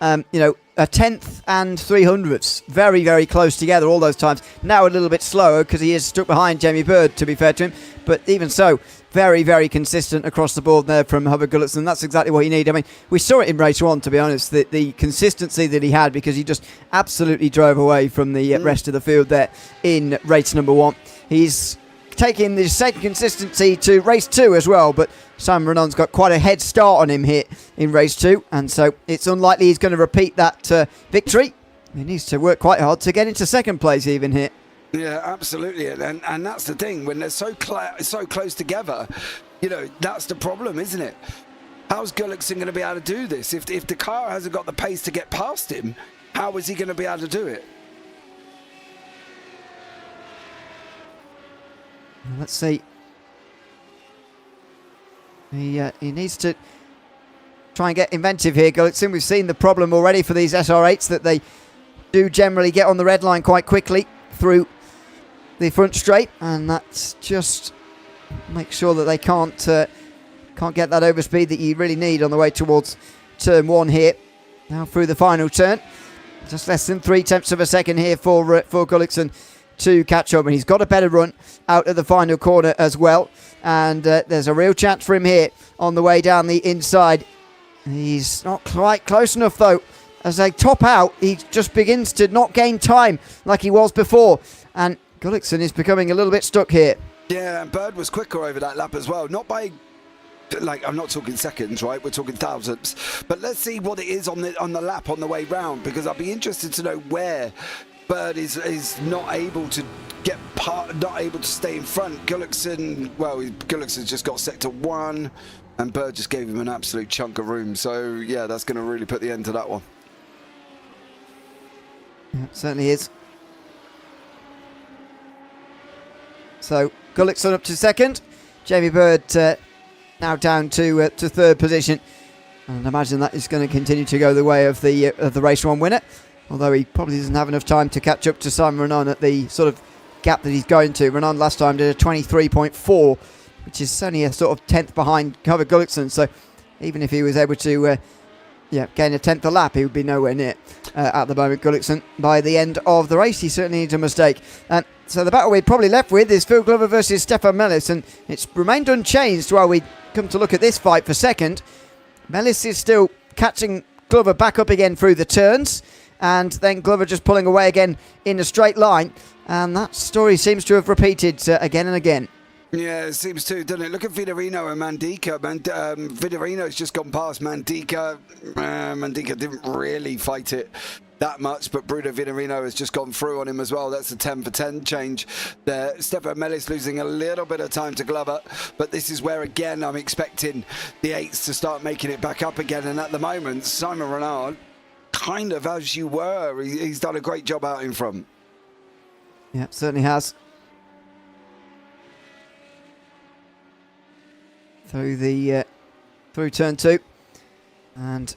a 10th and 300ths. Very, very close together, all those times. Now a little bit slower because he is stuck behind Jamie Bird, to be fair to him. But even so, very, very consistent across the board there from Hubert Gullickson. That's exactly what he needed. I mean, we saw it in race 1, to be honest, the consistency that he had because he just absolutely drove away from the rest of the field there in race number 1. He's taking the same consistency to race 2 as well, but Simon Renan's got quite a head start on him here in race 2, and so it's unlikely he's going to repeat that victory. He needs to work quite hard to get into second place even here. Yeah, absolutely, and that's the thing, when they're so close together, you know, that's the problem, isn't it? How's Gullickson going to be able to do this? If the car hasn't got the pace to get past him, how is he going to be able to do it? Let's see. He needs to try and get inventive here, Gullickson. We've seen the problem already for these SR8s, that they do generally get on the red line quite quickly through the front straight, and that's just make sure that they can't get that overspeed that you really need on the way towards turn 1 here. Now through the final turn, just less than 0.3 of a second here for Gullickson to catch up, and he's got a better run out of the final corner as well, and there's a real chance for him here on the way down the inside. He's not quite close enough though. As they top out, he just begins to not gain time like he was before, and Gullickson is becoming a little bit stuck here. Yeah, and Bird was quicker over that lap as well, not by, like, I'm not talking seconds, right? We're talking thousandths. But let's see what it is on the lap on the way round, because I'd be interested to know where Bird is not able to not able to stay in front. Gullickson's just got sector 1, and Bird just gave him an absolute chunk of room. So yeah, that's going to really put the end to that one. Yeah, it certainly is. So Gullickson up to second. Jamie Bird now down to third position, and I imagine that is going to continue to go the way of the race 1 winner. Although he probably doesn't have enough time to catch up to Simon Renan at the sort of gap that he's going to. Renan last time did a 23.4, which is only a sort of 10th behind Hubert Gullickson. So even if he was able to gain a tenth a lap, he would be nowhere near at the moment, Gullickson, by the end of the race. He certainly needs a mistake. So the battle we're probably left with is Phil Glover versus Stefan Mellis, and it's remained unchanged while we come to look at this fight for second. Mellis is still catching Glover back up again through the turns, and then Glover just pulling away again in a straight line, and that story seems to have repeated again and again. Yeah, it seems to, doesn't it? Look at Vitorino and Mandika. Vitorino's just gone past Mandika. Mandika didn't really fight it that much, but Bruno Vitorino has just gone through on him as well. That's a 10 for 10 change there. Stefan Mellis losing a little bit of time to Glover, but this is where, again, I'm expecting the 8s to start making it back up again. And at the moment, Simon Renard, kind of as you were, he's done a great job out in front. Yeah, certainly has. Through turn 2, and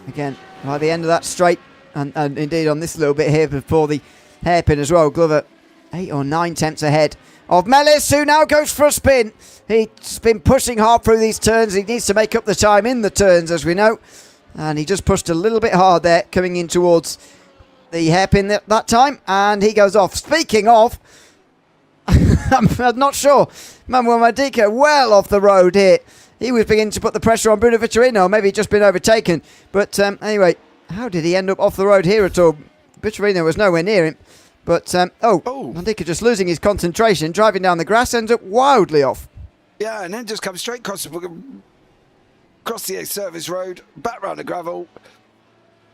again by the end of that straight, and indeed on this little bit here before the hairpin as well, Glover 8 or 9 tenths ahead of Mellis, who now goes for a spin. He's been pushing hard through these turns. He needs to make up the time in the turns, as we know, and he just pushed a little bit hard there coming in towards the hairpin that time, and he goes off. Speaking of, I'm not sure. Manuel Mandika well off the road here. He was beginning to put the pressure on Bruno Vitorino. Maybe he'd just been overtaken. But anyway, how did he end up off the road here at all? Vitorino was nowhere near him. But, Mandika just losing his concentration, driving down the grass, ends up wildly off. Yeah, and then just comes straight across the service road, back round the gravel,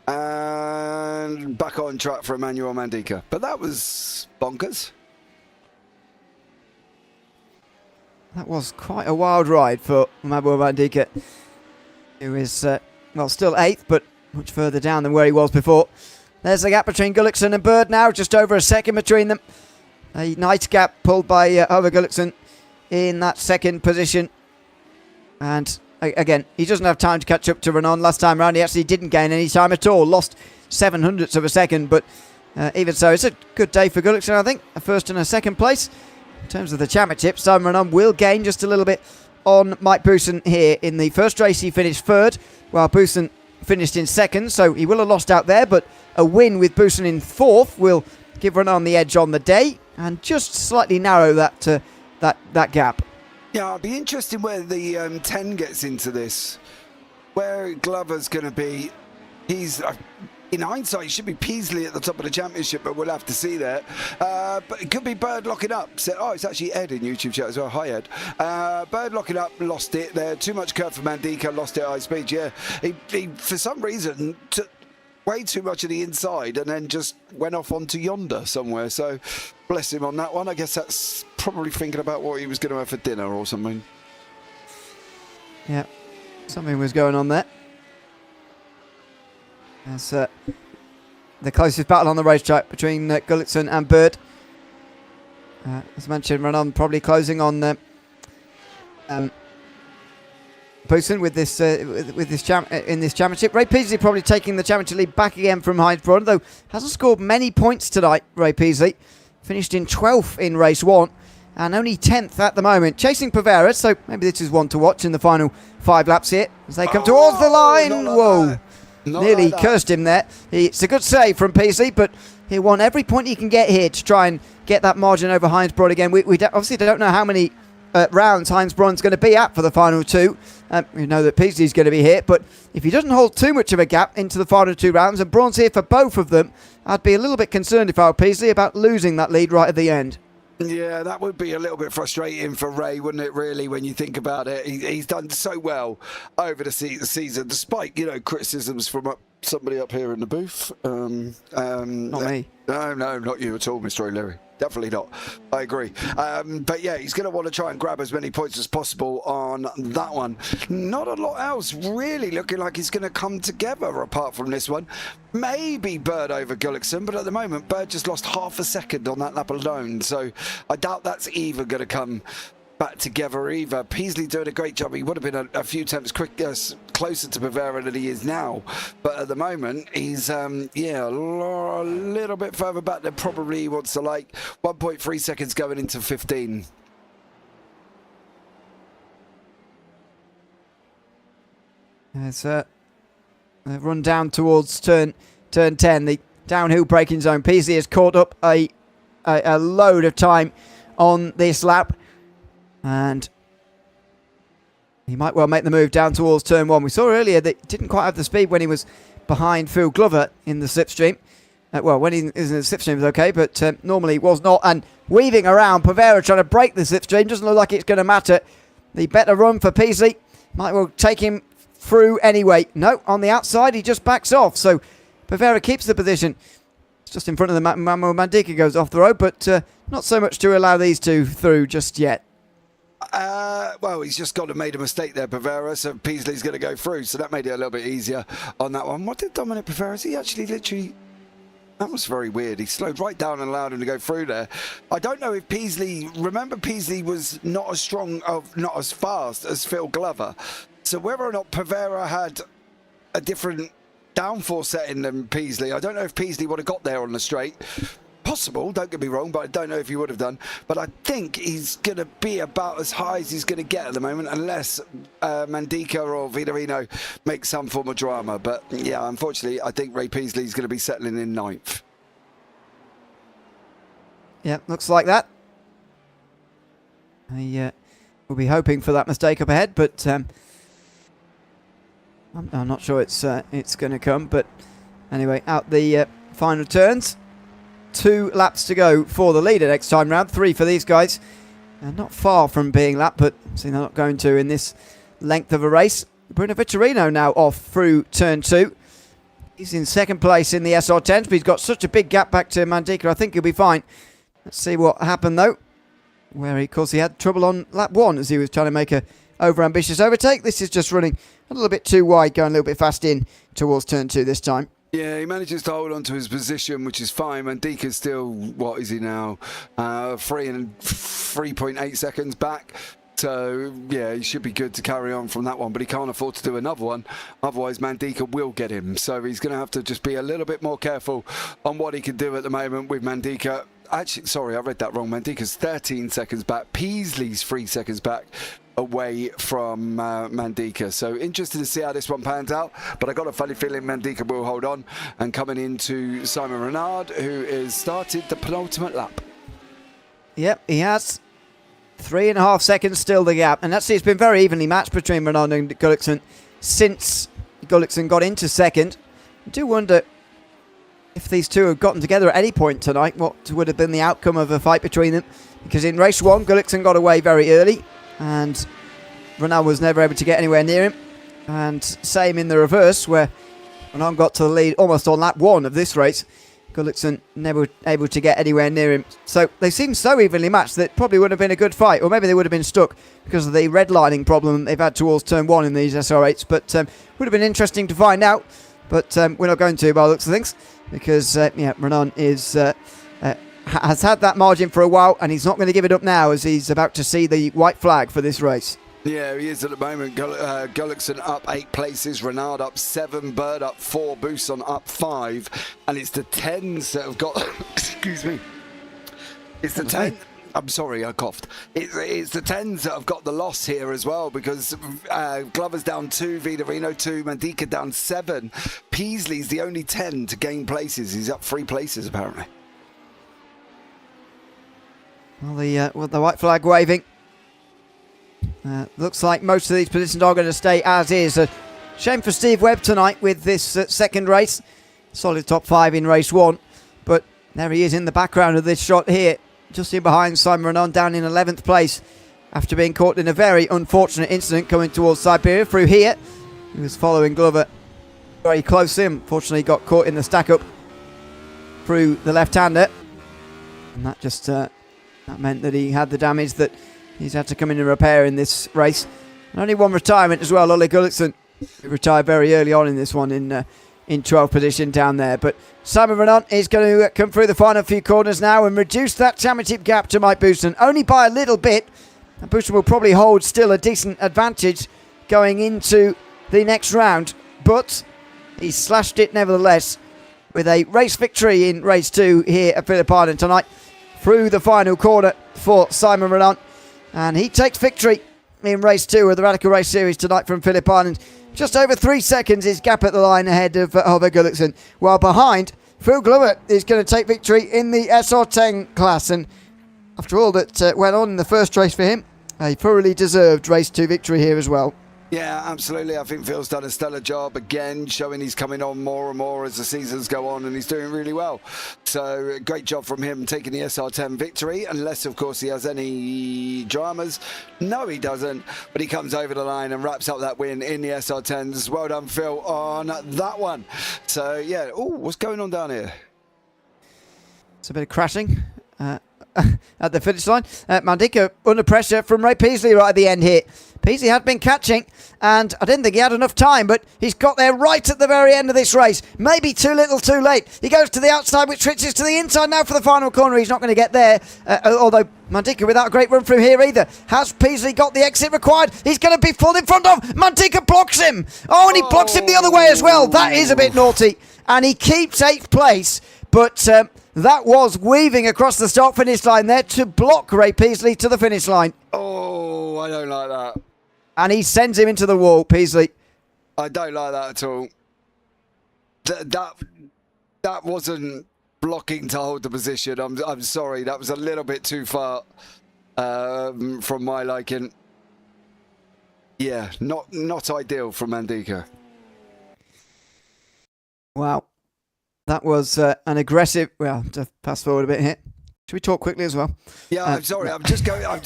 and back on track for Emmanuel Mandika. But that was bonkers. That was quite a wild ride for Manuel Mandika, who is, still 8th, but much further down than where he was before. There's the gap between Gullickson and Bird now, just over a second between them. A nice gap pulled by Ove Gullickson in that second position. And again, he doesn't have time to catch up to Renan. Last time round, he actually didn't gain any time at all. Lost 0.07 of a second, but even so, it's a good day for Gullickson, I think. A first and a second place. In terms of the championship, Simon Renan will gain just a little bit on Mike Bousson here. In the first race, he finished 3rd, while Bousson finished in 2nd, so he will have lost out there, but a win with Bousson in 4th will give Renan the edge on the day and just slightly narrow that gap. Yeah, it'll be interesting where the 10 gets into this, where Glover's going to be. He's in hindsight, he should be Peasley at the top of the championship, but we'll have to see that. But it could be Bird locking up. So, it's actually Ed in YouTube chat as well. Hi, Ed. Bird locking up, lost it there. Too much curve for Mandika, lost it at high speed. Yeah, he for some reason took way too much of the inside and then just went off onto yonder somewhere. So, bless him on that one. I guess that's probably thinking about what he was going to have for dinner or something. Yeah, something was going on there. That's the closest battle on the racetrack between Gullickson and Bird. As mentioned, Renan probably closing on Bousson with this in this championship. Ray Peasley probably taking the championship lead back again from Heinz Braun, though hasn't scored many points tonight. Ray Peasley finished in 12th in race 1 and only 10th at the moment, chasing Pavera. So maybe this is one to watch in the final 5 laps here as they come towards the line. Whoa! Nearly cursed him there. It's a good save from Peasley, but he won every point he can get here to try and get that margin over Heinz Braun again. We obviously don't know how many rounds Heinz Braun's going to be at for the final 2. We know that Peasley's going to be here, but if he doesn't hold too much of a gap into the final 2 rounds, and Braun's here for both of them, I'd be a little bit concerned if I were Peasley about losing that lead right at the end. Yeah, that would be a little bit frustrating for Ray, wouldn't it, really, when you think about it? He's done so well over the season, despite, criticisms from somebody up here in the booth. Not me. No, not you at all, Mr. O'Leary. Definitely not. I agree. But yeah, he's going to want to try and grab as many points as possible on that one. Not a lot else really looking like he's going to come together apart from this one. Maybe Bird over Gullickson, but at the moment, Bird just lost half a second on that lap alone. So I doubt that's even going to come back together either. Peasley doing a great job. He would have been a few attempts closer to Pavera than he is now, but at the moment he's a little bit further back than probably he wants to, like 1.3 seconds going into 15. There's a run down towards turn 10, the downhill braking zone. Peasley has caught up a load of time on this lap, and he might well make the move down towards turn 1. We saw earlier that he didn't quite have the speed when he was behind Phil Glover in the slipstream. Well, when he is in the slipstream is okay, but normally he was not. And weaving around, Pavera trying to break the slipstream. Doesn't look like it's going to matter. The better run for Peasley might well take him through anyway. No, on the outside, he just backs off. So Pavera keeps the position. It's just in front of the Mandika goes off the road, but not so much to allow these two through just yet. Well, he's just got to made a mistake there, Pavera, so Peasley's going to go through. So that made it a little bit easier on that one. What did Dominic Pavera? He actually literally... That was very weird. He slowed right down and allowed him to go through there. I don't know if Peasley... Remember, Peasley was not as strong, not as fast as Phil Glover. So whether or not Pavera had a different downforce setting than Peasley, I don't know if Peasley would have got there on the straight. Possible, don't get me wrong, but I don't know if he would have done. But I think he's going to be about as high as he's going to get at the moment, unless Mandika or Vitorino make some form of drama. But yeah, unfortunately, I think Ray Peasley's going to be settling in 9th. Yeah, looks like that. We'll be hoping for that mistake up ahead, but I'm not sure it's going to come. But anyway, out the final turns. 2 laps to go for the leader next time round. 3 for these guys. Not far from being lapped, but they're not going to in this length of a race. Bruno Vitorino now off through turn 2. He's in second place in the SR10s, but he's got such a big gap back to Mandika. I think he'll be fine. Let's see what happened though. Where, of course, he had trouble on lap 1 as he was trying to make a over-ambitious overtake. This is just running a little bit too wide, going a little bit fast in towards turn 2 this time. Yeah, he manages to hold on to his position, which is fine. Mandika's still, what is he now? 3.8 seconds back. So, yeah, he should be good to carry on from that one, but he can't afford to do another one. Otherwise, Mandika will get him. So he's going to have to just be a little bit more careful on what he can do at the moment with Mandika. Actually, sorry, I read that wrong. Mandika's 13 seconds back. Peasley's 3 seconds back away from Mandika. So interested to see how this one pans out, but I got a funny feeling Mandika will hold on. And coming into Simon Renard, who has started the penultimate lap. Yep, he has. 3.5 seconds still the gap, and actually it's been very evenly matched between Renard and Gullikson since Gullikson got into second. I do wonder if these two had gotten together at any point tonight, what would have been the outcome of a fight between them, because in race 1 Gullikson got away very early and Renard was never able to get anywhere near him, and same in the reverse where Renard got to the lead almost on lap 1 of this race. Gullikson never able to get anywhere near him. So they seem so evenly matched that it probably would have been a good fight, or maybe they would have been stuck because of the redlining problem they've had towards turn 1 in these SR8s. But would have been interesting to find out, but we're not going to by the looks of things, because Renan is has had that margin for a while, and he's not going to give it up now as he's about to see the white flag for this race. Yeah, he is at the moment. Gullikson up 8 places, Renard up 7, Bird up 4, Bousson up 5, and it's the 10s that have got... excuse me. It's the 10... I'm sorry, I coughed. It's the 10s that have got the loss here as well, because Glover's down 2, Vitorino 2, Mandika down 7. Peasley's the only 10 to gain places. He's up 3 places, apparently. Well, the white flag waving. Looks like most of these positions are going to stay as is. A shame for Steve Webb tonight with this second race. Solid top 5 in race 1. But there he is in the background of this shot here, just in behind Simon Renan, down in 11th place after being caught in a very unfortunate incident coming towards Siberia through here. He was following Glover very close to him. Unfortunately, got caught in the stack up through the left-hander. And that just that meant that he had the damage that he's had to come in and repair in this race. And only one retirement as well. Ollie Gullikson retired very early on in this one in 12th position down there. But Simon Renan is going to come through the final few corners now and reduce that championship gap to Mike Bousson, only by a little bit. And Bousson will probably hold still a decent advantage going into the next round. But he slashed it nevertheless with a race victory in race 2 here at Phillip Island tonight through the final corner for Simon Renan. And he takes victory in race 2 of the Radical Race Series tonight from Phillip Island. Just over 3 seconds is gap at the line ahead of Hove Gullikson, while behind, Phil Glover is going to take victory in the SR10 class. And after all that went on in the first race for him, a thoroughly deserved race 2 victory here as well. Yeah, absolutely. I think Phil's done a stellar job again, showing he's coming on more and more as the seasons go on, and he's doing really well. So great job from him taking the SR10 victory, unless, of course, he has any dramas. No, he doesn't, but he comes over the line and wraps up that win in the SR10s. Well done, Phil, on that one. So, yeah. Oh, what's going on down here? It's a bit of crashing at the finish line. Mandika under pressure from Ray Peasley right at the end here. Peasley had been catching, and I didn't think he had enough time, but he's got there right at the very end of this race. Maybe too little, too late. He goes to the outside, which switches to the inside now for the final corner. He's not going to get there, although Mandika without a great run through here either. Has Peasley got the exit required? He's going to be pulled in front of. Mandika blocks him. Oh, and he blocks him the other way as well. That is a bit naughty. And he keeps 8th place, but that was weaving across the start finish line there to block Ray Peasley to the finish line. Oh, I don't like that. And he sends him into the wall, Peasley. I don't like that at all. That wasn't blocking to hold the position. I'm sorry. That was a little bit too far from my liking. Yeah, not ideal from Mandika. Wow. That was an aggressive... Well, to fast forward a bit here. Should we talk quickly as well? Yeah, I'm sorry. I'm just going. I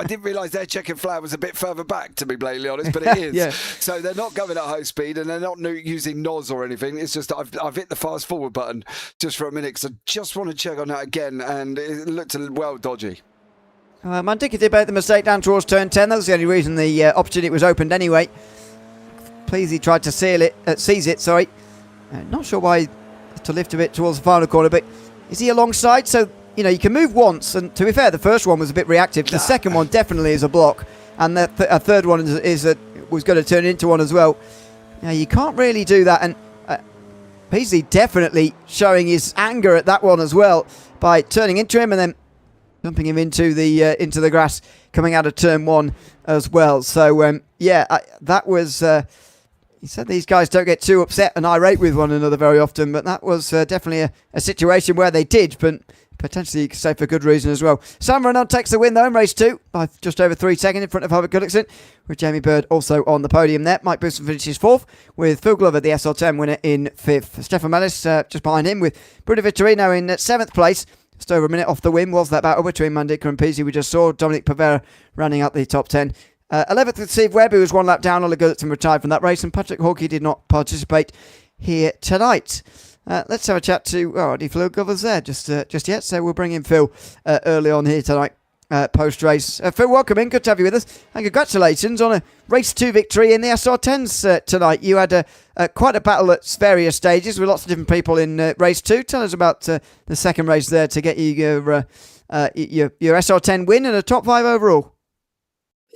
didn't realise their checkered flag was a bit further back, to be blatantly honest, but it is. Yeah. So they're not going at high speed, and they're not using NOS or anything. It's just I've hit the fast forward button just for a minute, because I just want to check on that again, and it looked well dodgy. Mandika did make the mistake down towards turn 10. That was the only reason the opportunity was opened anyway. Please, he tried to seize it. Sorry. Not sure why to lift a bit towards the final corner, but is he alongside? So, you know, you can move once, and to be fair, the first one was a bit reactive. The second one definitely is a block, and a third one was going to turn into one as well. Now, you can't really do that, and Peasley definitely showing his anger at that one as well by turning into him and then dumping him into the grass coming out of turn 1 as well. So, that was... He said these guys don't get too upset and irate with one another very often, but that was definitely a situation where they did, but potentially you could say for good reason as well. Sam Renaud takes the win though in race 2 by just over 3 seconds in front of Hove Gullikson, with Jamie Bird also on the podium there. Mike Booston finishes 4th, with Phil Glover, the SL10 winner, in 5th. Stefan Mellis just behind him, with Bruno Vittorino in 7th place. Just over a minute off the win was that battle between Mandika and Peasley. We just saw Dominic Pavera running out the top 10. 11th with Steve Webb, who was 1 lap down. Ola Gullikson retired from that race, and Patrick Hawkey did not participate here tonight. Let's have a chat to... Oh, already Phil Glover's there just yet, so we'll bring in Phil early on here tonight, post-race. Phil, welcome in. Good to have you with us. And congratulations on a race 2 victory in the SR10s tonight. You had quite a battle at various stages with lots of different people in race 2. Tell us about the second race there to get you your SR10 win and a top 5 overall.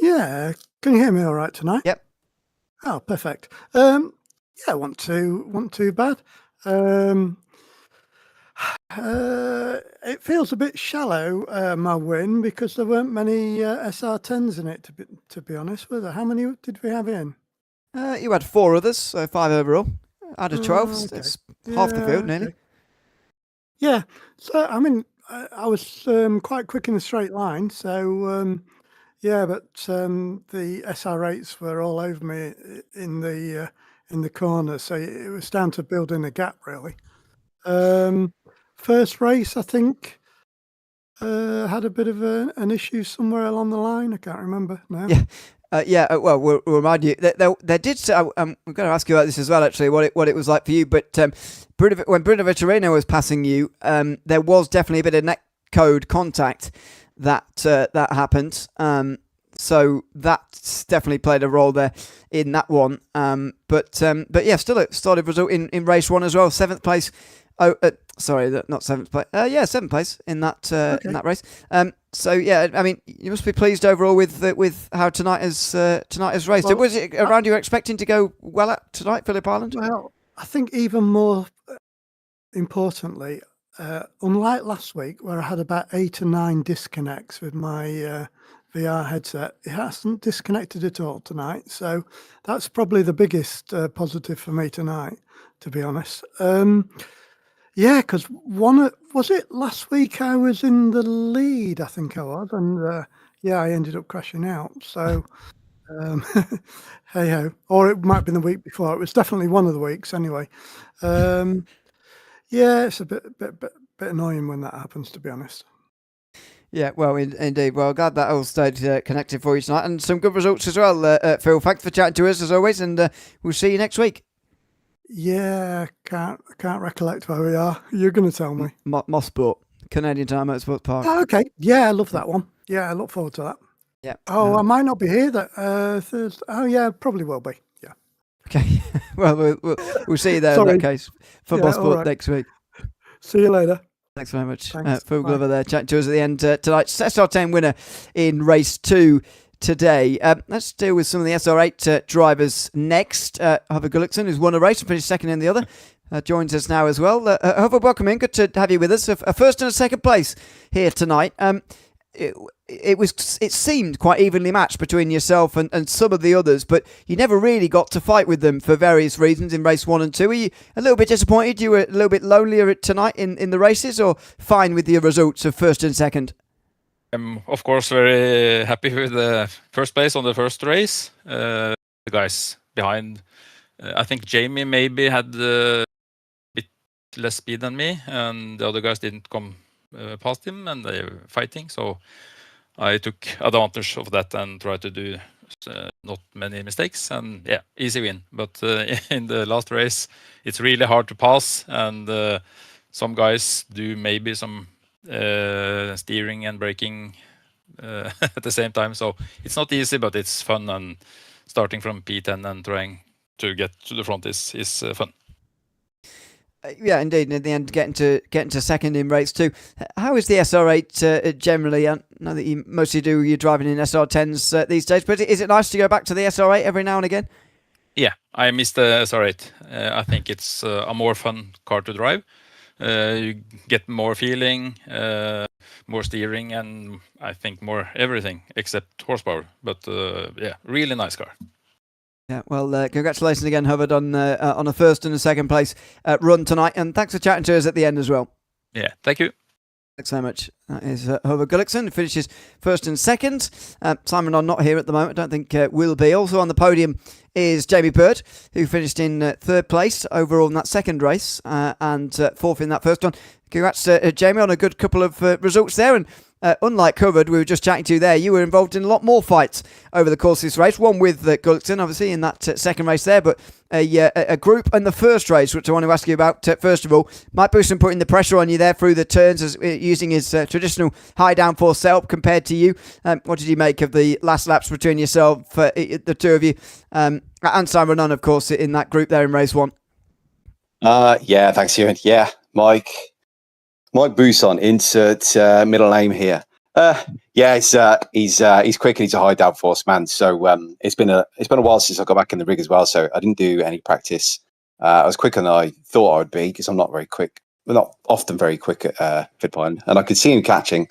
Yeah, can you hear me all right tonight? Yep. Oh, perfect. Yeah, wasn't too bad. It feels a bit shallow, my win, because there weren't many SR10s in it. To be honest with you, how many did we have in? You had 4 others, so 5 overall. Out of 12, okay. that's half the field nearly. Okay. Yeah, so I mean, I was quite quick in the straight line, so. Yeah, but the SR8s were all over me in the corner, so it was down to building a gap really. First race, I think, had a bit of an issue somewhere along the line. I can't remember now. Yeah. Well, we'll remind you that they did. I'm going to ask you about this as well, actually, what it was like for you. But when Bruno Vittorino was passing you, there was definitely a bit of net code contact that happened. So that's definitely played a role there in that one. But yeah, still a solid result in race 1 as well. 7th place. Sorry, not 7th place. 7th place in that race. So yeah, I mean, you must be pleased overall with how tonight has raced. Well, was it around you were expecting to go well at tonight, Phillip Island? Well, I think even more importantly, unlike last week where I had about 8 or 9 disconnects with my VR headset. It hasn't disconnected at all tonight, so that's probably the biggest positive for me tonight, to be honest. Yeah, because was it last week I was in the lead, I think I was, and yeah, I ended up crashing out. So, hey ho, or it might have been the week before. It was definitely one of the weeks anyway. Yeah, it's a bit annoying when that happens, to be honest. Yeah, well, indeed. Well, glad that all stayed connected for you tonight, and some good results as well, Phil. Thanks for chatting to us as always, and we'll see you next week. Yeah, can't recollect where we are. You're going to tell me. Mosport, Canadian Tire Motorsports Park. Oh, okay. Yeah, I love that one. Yeah, I look forward to that. Yeah. Oh, I might not be here that Thursday. Oh, yeah, probably will be. Yeah. Okay. Well, we'll see you there in that case for Mosport next week. See you later. Thanks very much. Thanks. Phil Glover there chatting to us at the end tonight. SR10 winner in race 2 today. Let's deal with some of the SR8 drivers next. Hubert Gullickson, who's won a race and finished second in the other, joins us now as well. Hubert, welcome in. Good to have you with us. A first and a second place here tonight. It seemed quite evenly matched between yourself and some of the others, but you never really got to fight with them for various reasons in race 1 and 2. Were you a little bit disappointed? You were a little bit lonelier tonight in the races, or fine with your results of first and second? I'm of course very happy with the first place on the first race. The guys behind, I think Jamie maybe had a bit less speed than me, and the other guys didn't come past him, and they were fighting. So I took advantage of that and tried to do not many mistakes, and yeah, easy win. But in the last race, it's really hard to pass, and some guys do maybe some steering and braking at the same time. So it's not easy, but it's fun, and starting from P10 and trying to get to the front is fun. Yeah, indeed. And in the end, getting to second in race 2. How is the SR8 generally? I know that you mostly do your driving in SR10s these days, but is it nice to go back to the SR8 every now and again? Yeah, I miss the SR8. I think it's a more fun car to drive. You get more feeling, more steering, and I think more everything except horsepower. But yeah, really nice car. Yeah, well, congratulations again, Hubbard, on a first and a second place run tonight, and thanks for chatting to us at the end as well. Yeah, thank you. Thanks so much. That is Hubert Gullickson, who finishes first and second. Simon I'm not here at the moment. I don't think will be. Also on the podium is Jamie Bird, who finished in third place overall in that second race and fourth in that first one. Congrats, Jamie, on a good couple of results there. And unlike Hubbard, we were just chatting to you there, you were involved in a lot more fights over the course of this race. One with Gullickson, obviously, in that second race there, but a group in the first race, which I want to ask you about first of all. Mike Booston putting the pressure on you there through the turns, using his traditional high downforce setup compared to you. What did you make of the last laps between yourself, the two of you, and Simon Nunn, of course, in that group there in race 1? Yeah, thanks, Ewan. Yeah, Mike Bousson, insert middle name here. Yeah, he's quick and he's a high downforce man. So it's been a while since I got back in the rig as well. So I didn't do any practice. I was quicker than I thought I would be because I'm not very quick. Well, not often very quick at Fitpine, and I could see him catching,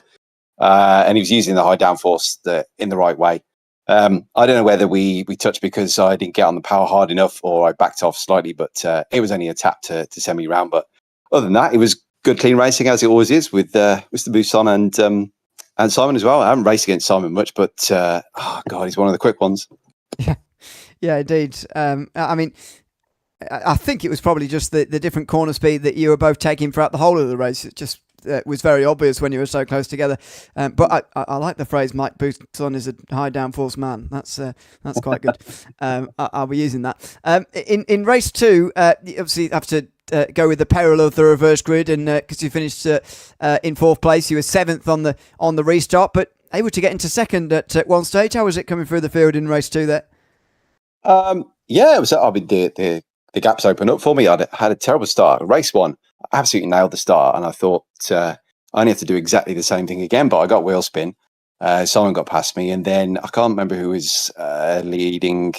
and he was using the high downforce in the right way. I don't know whether we touched because I didn't get on the power hard enough or I backed off slightly, but it was only a tap to send me round. But other than that, it was good, clean racing as it always is with Mr. Bousson and Simon as well. I haven't raced against Simon much, but oh God, he's one of the quick ones. Yeah, indeed. I mean, I think it was probably just the different corner speed that you were both taking throughout the whole of the race. It just was very obvious when you were so close together. But I like the phrase Mike Bouston is a high downforce man. That's quite good. I'll be using that. In race 2, you obviously have to go with the peril of the reverse grid, and because you finished in fourth place, you were seventh on the restart, but able to get into second at one stage. How was it coming through the field in race 2 there? Yeah, it was. I mean, the gaps opened up for me. I had a terrible start. Race 1, I absolutely nailed the start, and I thought I only have to do exactly the same thing again. But I got wheel spin. Someone got past me, and then I can't remember who was leading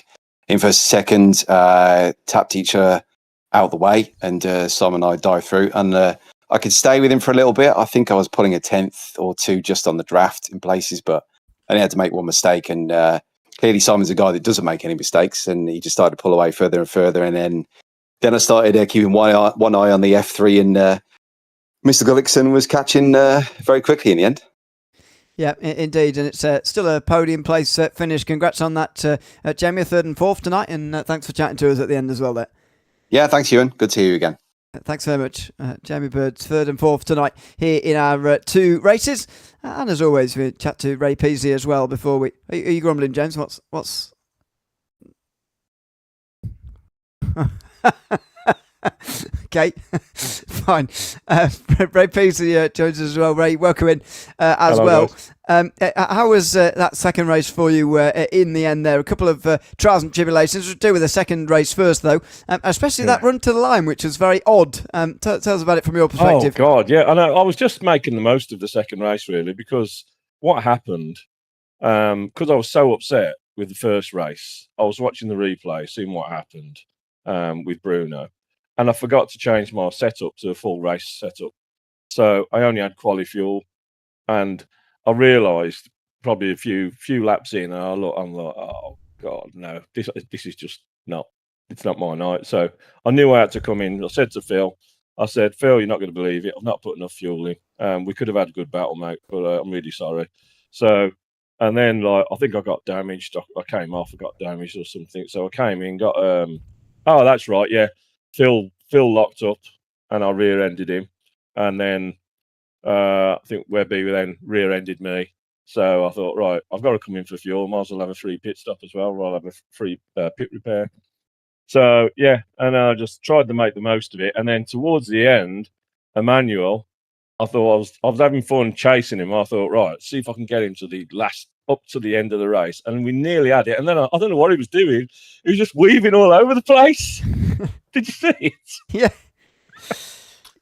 in first, second. Tap teacher out the way, and Simon and I dived through, and I could stay with him for a little bit. I think I was pulling a 10th or 2 just on the draft in places, but only had to make one mistake, and clearly Simon's a guy that doesn't make any mistakes, and he just started to pull away further and further, and then I started keeping one eye on the F3, and Mr. Gullickson was catching very quickly in the end. Yeah, indeed, and it's still a podium place finish. Congrats on that, Jamie, 3rd and 4th tonight, and thanks for chatting to us at the end as well there. Yeah, thanks, Ewan. Good to hear you again. Thanks very much. Jamie Bird's 3rd and 4th tonight here in our 2 races. And as always, we chat to Ray Peasley as well before we... Are you grumbling, James? What's... Okay, fine. Ray Peasley joins us as well. Ray, welcome in as Hello, well. Guys. How was that second race for you in the end there? A couple of trials and tribulations. We'll do with the second race first, though, especially that run to the line, which was very odd. Tell us about it from your perspective. Oh, God, yeah. I know. I was just making the most of the second race, really, because what happened, because I was so upset with the first race, I was watching the replay, seeing what happened with Bruno. And I forgot to change my setup to a full race setup. So I only had quali fuel. And I realised probably a few laps in, and I'm like, oh, God, no, this is just not, it's not my night. So I knew I had to come in. I said to Phil, Phil, you're not going to believe it. I've not put enough fuel in. We could have had a good battle, mate, but I'm really sorry. So, and then, like, I think I got damaged. I came off, I got damaged or something. So I came in, got, oh, that's right, yeah. Phil locked up, and I rear-ended him, and then I think Webby then rear-ended me. So I thought, right, I've got to come in for fuel. Might as well have a free pit stop as well. I'll have a free pit repair. So yeah, and I just tried to make the most of it. And then towards the end, Emmanuel, I thought I was having fun chasing him. I thought, right, see if I can get him to the up to the end of the race, and we nearly had it. And then I don't know what he was doing. He was just weaving all over the place. Did you see it? Yeah.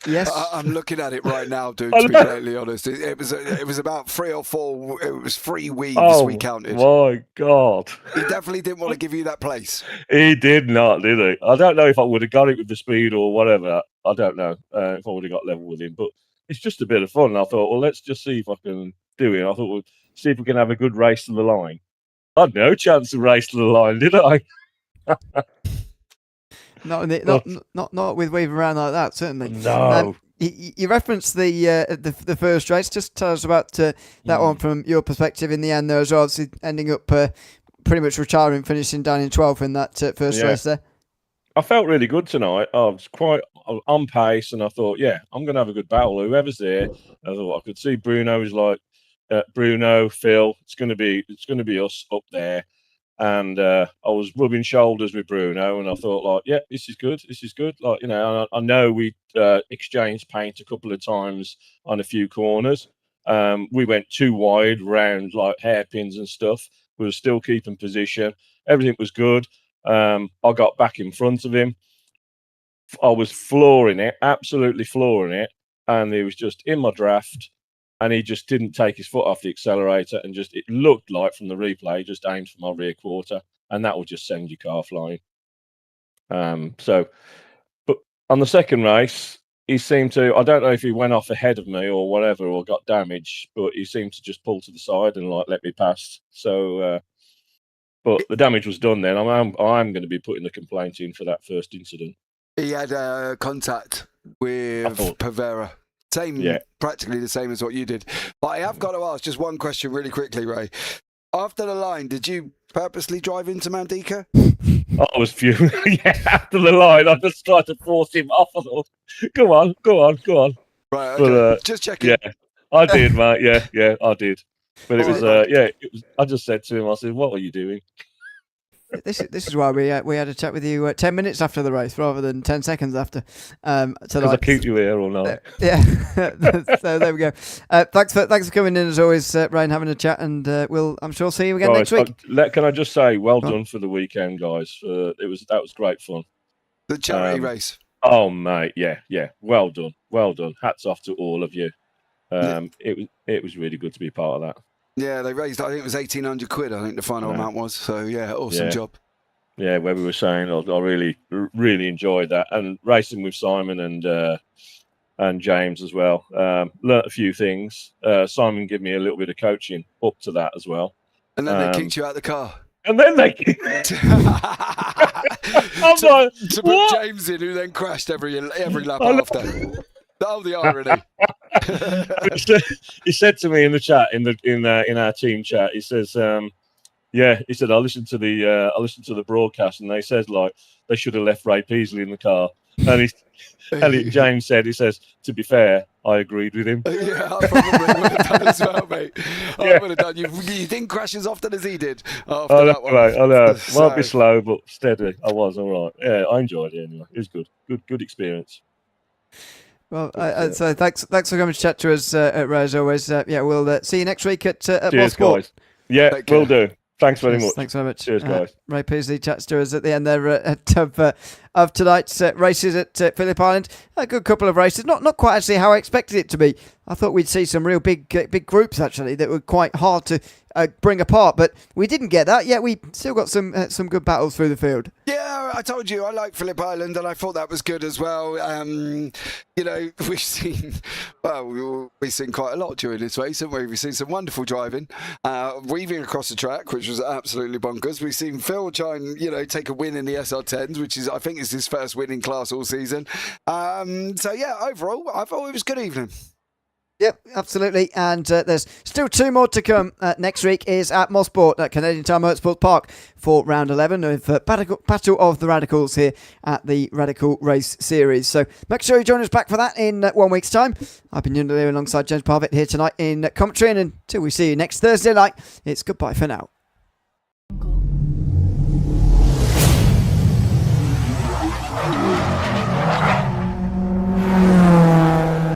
Yes. I'm looking at it right now, dude, to be totally honest. It was about 3 or 4. It was 3 weaves we counted. My God. He definitely didn't want to give you that place. He did not, did he? I don't know if I would have got it with the speed or whatever. I don't know if I would have got level with him. But it's just a bit of fun. I thought, well, let's just see if I can do it. I thought, we'll see if we can have a good race to the line. I had no chance to race to the line, did I? Not with weaving around like that, certainly. No. You referenced the first race. Just tell us about that one from your perspective in the end there as well. Obviously ending up pretty much retiring, finishing down in 12th in that first race there. I felt really good tonight. I was quite on pace, and I thought, yeah, I'm going to have a good battle. Whoever's there, I thought I could see Bruno was like Bruno, Phil. It's going to be us up there. And I was rubbing shoulders with Bruno, and I thought, like, yeah, this is good. Like, you know, I know we exchanged paint a couple of times on a few corners. We went too wide round, like hairpins and stuff. We were still keeping position. Everything was good. I got back in front of him. I was flooring it, absolutely flooring it, and he was just in my draft. And he just didn't take his foot off the accelerator, and it looked like from the replay, just aimed for my rear quarter, and that will just send your car flying. But on the second race, he seemed to, I don't know if he went off ahead of me or whatever, or got damaged, but he seemed to just pull to the side and like let me pass. So, but the damage was done then. I'm going to be putting the complaint in for that first incident. He had contact with Pavera. Practically the same as what you did. But I have got to ask just one question really quickly, Ray. After the line, did you purposely drive into Mandika? I was fuming. Yeah, after the line, I just tried to force him off. I thought, go on. Right, okay. But, just checking. Yeah, I did, mate. Yeah, I did. But it was, it was. I just said to him, I said, "What are you doing?" This is why we had a chat with you 10 minutes after the race rather than 10 seconds after. Because I keep you here all night. Yeah, so there we go. Thanks for coming in as always, Ray, and having a chat, and we'll I'm sure see you again next week. Can I just say, well done for the weekend, guys. That was great fun. The charity race. Oh mate, yeah, well done. Hats off to all of you. It was really good to be part of that. Yeah, they raised, I think it was 1,800 quid, I think the final amount was. So, yeah, awesome job. Yeah, Webby was saying, I really, really enjoyed that. And racing with Simon and and James as well. Learnt a few things. Simon gave me a little bit of coaching up to that as well. And then they kicked you out of the car. And then they kicked I'm like, to put what? James in, who then crashed every lap after. Oh, the irony. He said to me in the chat, in our team chat, he says, he said, I listened to the broadcast, and they said like they should have left Ray Peasley in the car. And James said, he says, to be fair, I agreed with him. Yeah, I probably would have done as well, mate. I would have done. You didn't crash as often as he did after that one. I know. Might be slow, but steady. I was all right. Yeah, I enjoyed it anyway. It was good. Good experience. Well, so thanks for coming to chat to us, Ray, as always. We'll see you next week at Cheers, Sport. guys. Yeah, will do. Thanks very much. Thanks very much. Cheers, guys. Ray Peasley chats to us at the end there of tonight's races at Phillip Island. A good couple of races. Not quite actually how I expected it to be. I thought we'd see some real big groups actually that were quite hard to bring apart, but we didn't get that. Yet we still got some good battles through the field. Yeah, I told you I like Phillip Island, and I thought that was good as well. We've seen quite a lot during this race, haven't we? We've seen some wonderful driving, weaving across the track, which was absolutely bonkers. We've seen Phil try and take a win in the SR10s, which is I think is his first win in class all season. Overall, I thought it was a good evening. Yep, absolutely. And there's still two more to come. Next week is at Mosport at Canadian Tire Motorsports Park for round 11 of Battle of the Radicals here at the Radical Race Series. So make sure you join us back for that in 1 week's time. I've been Ewan alongside James Parfitt here tonight in commentary. And until we see you next Thursday night, it's goodbye for now.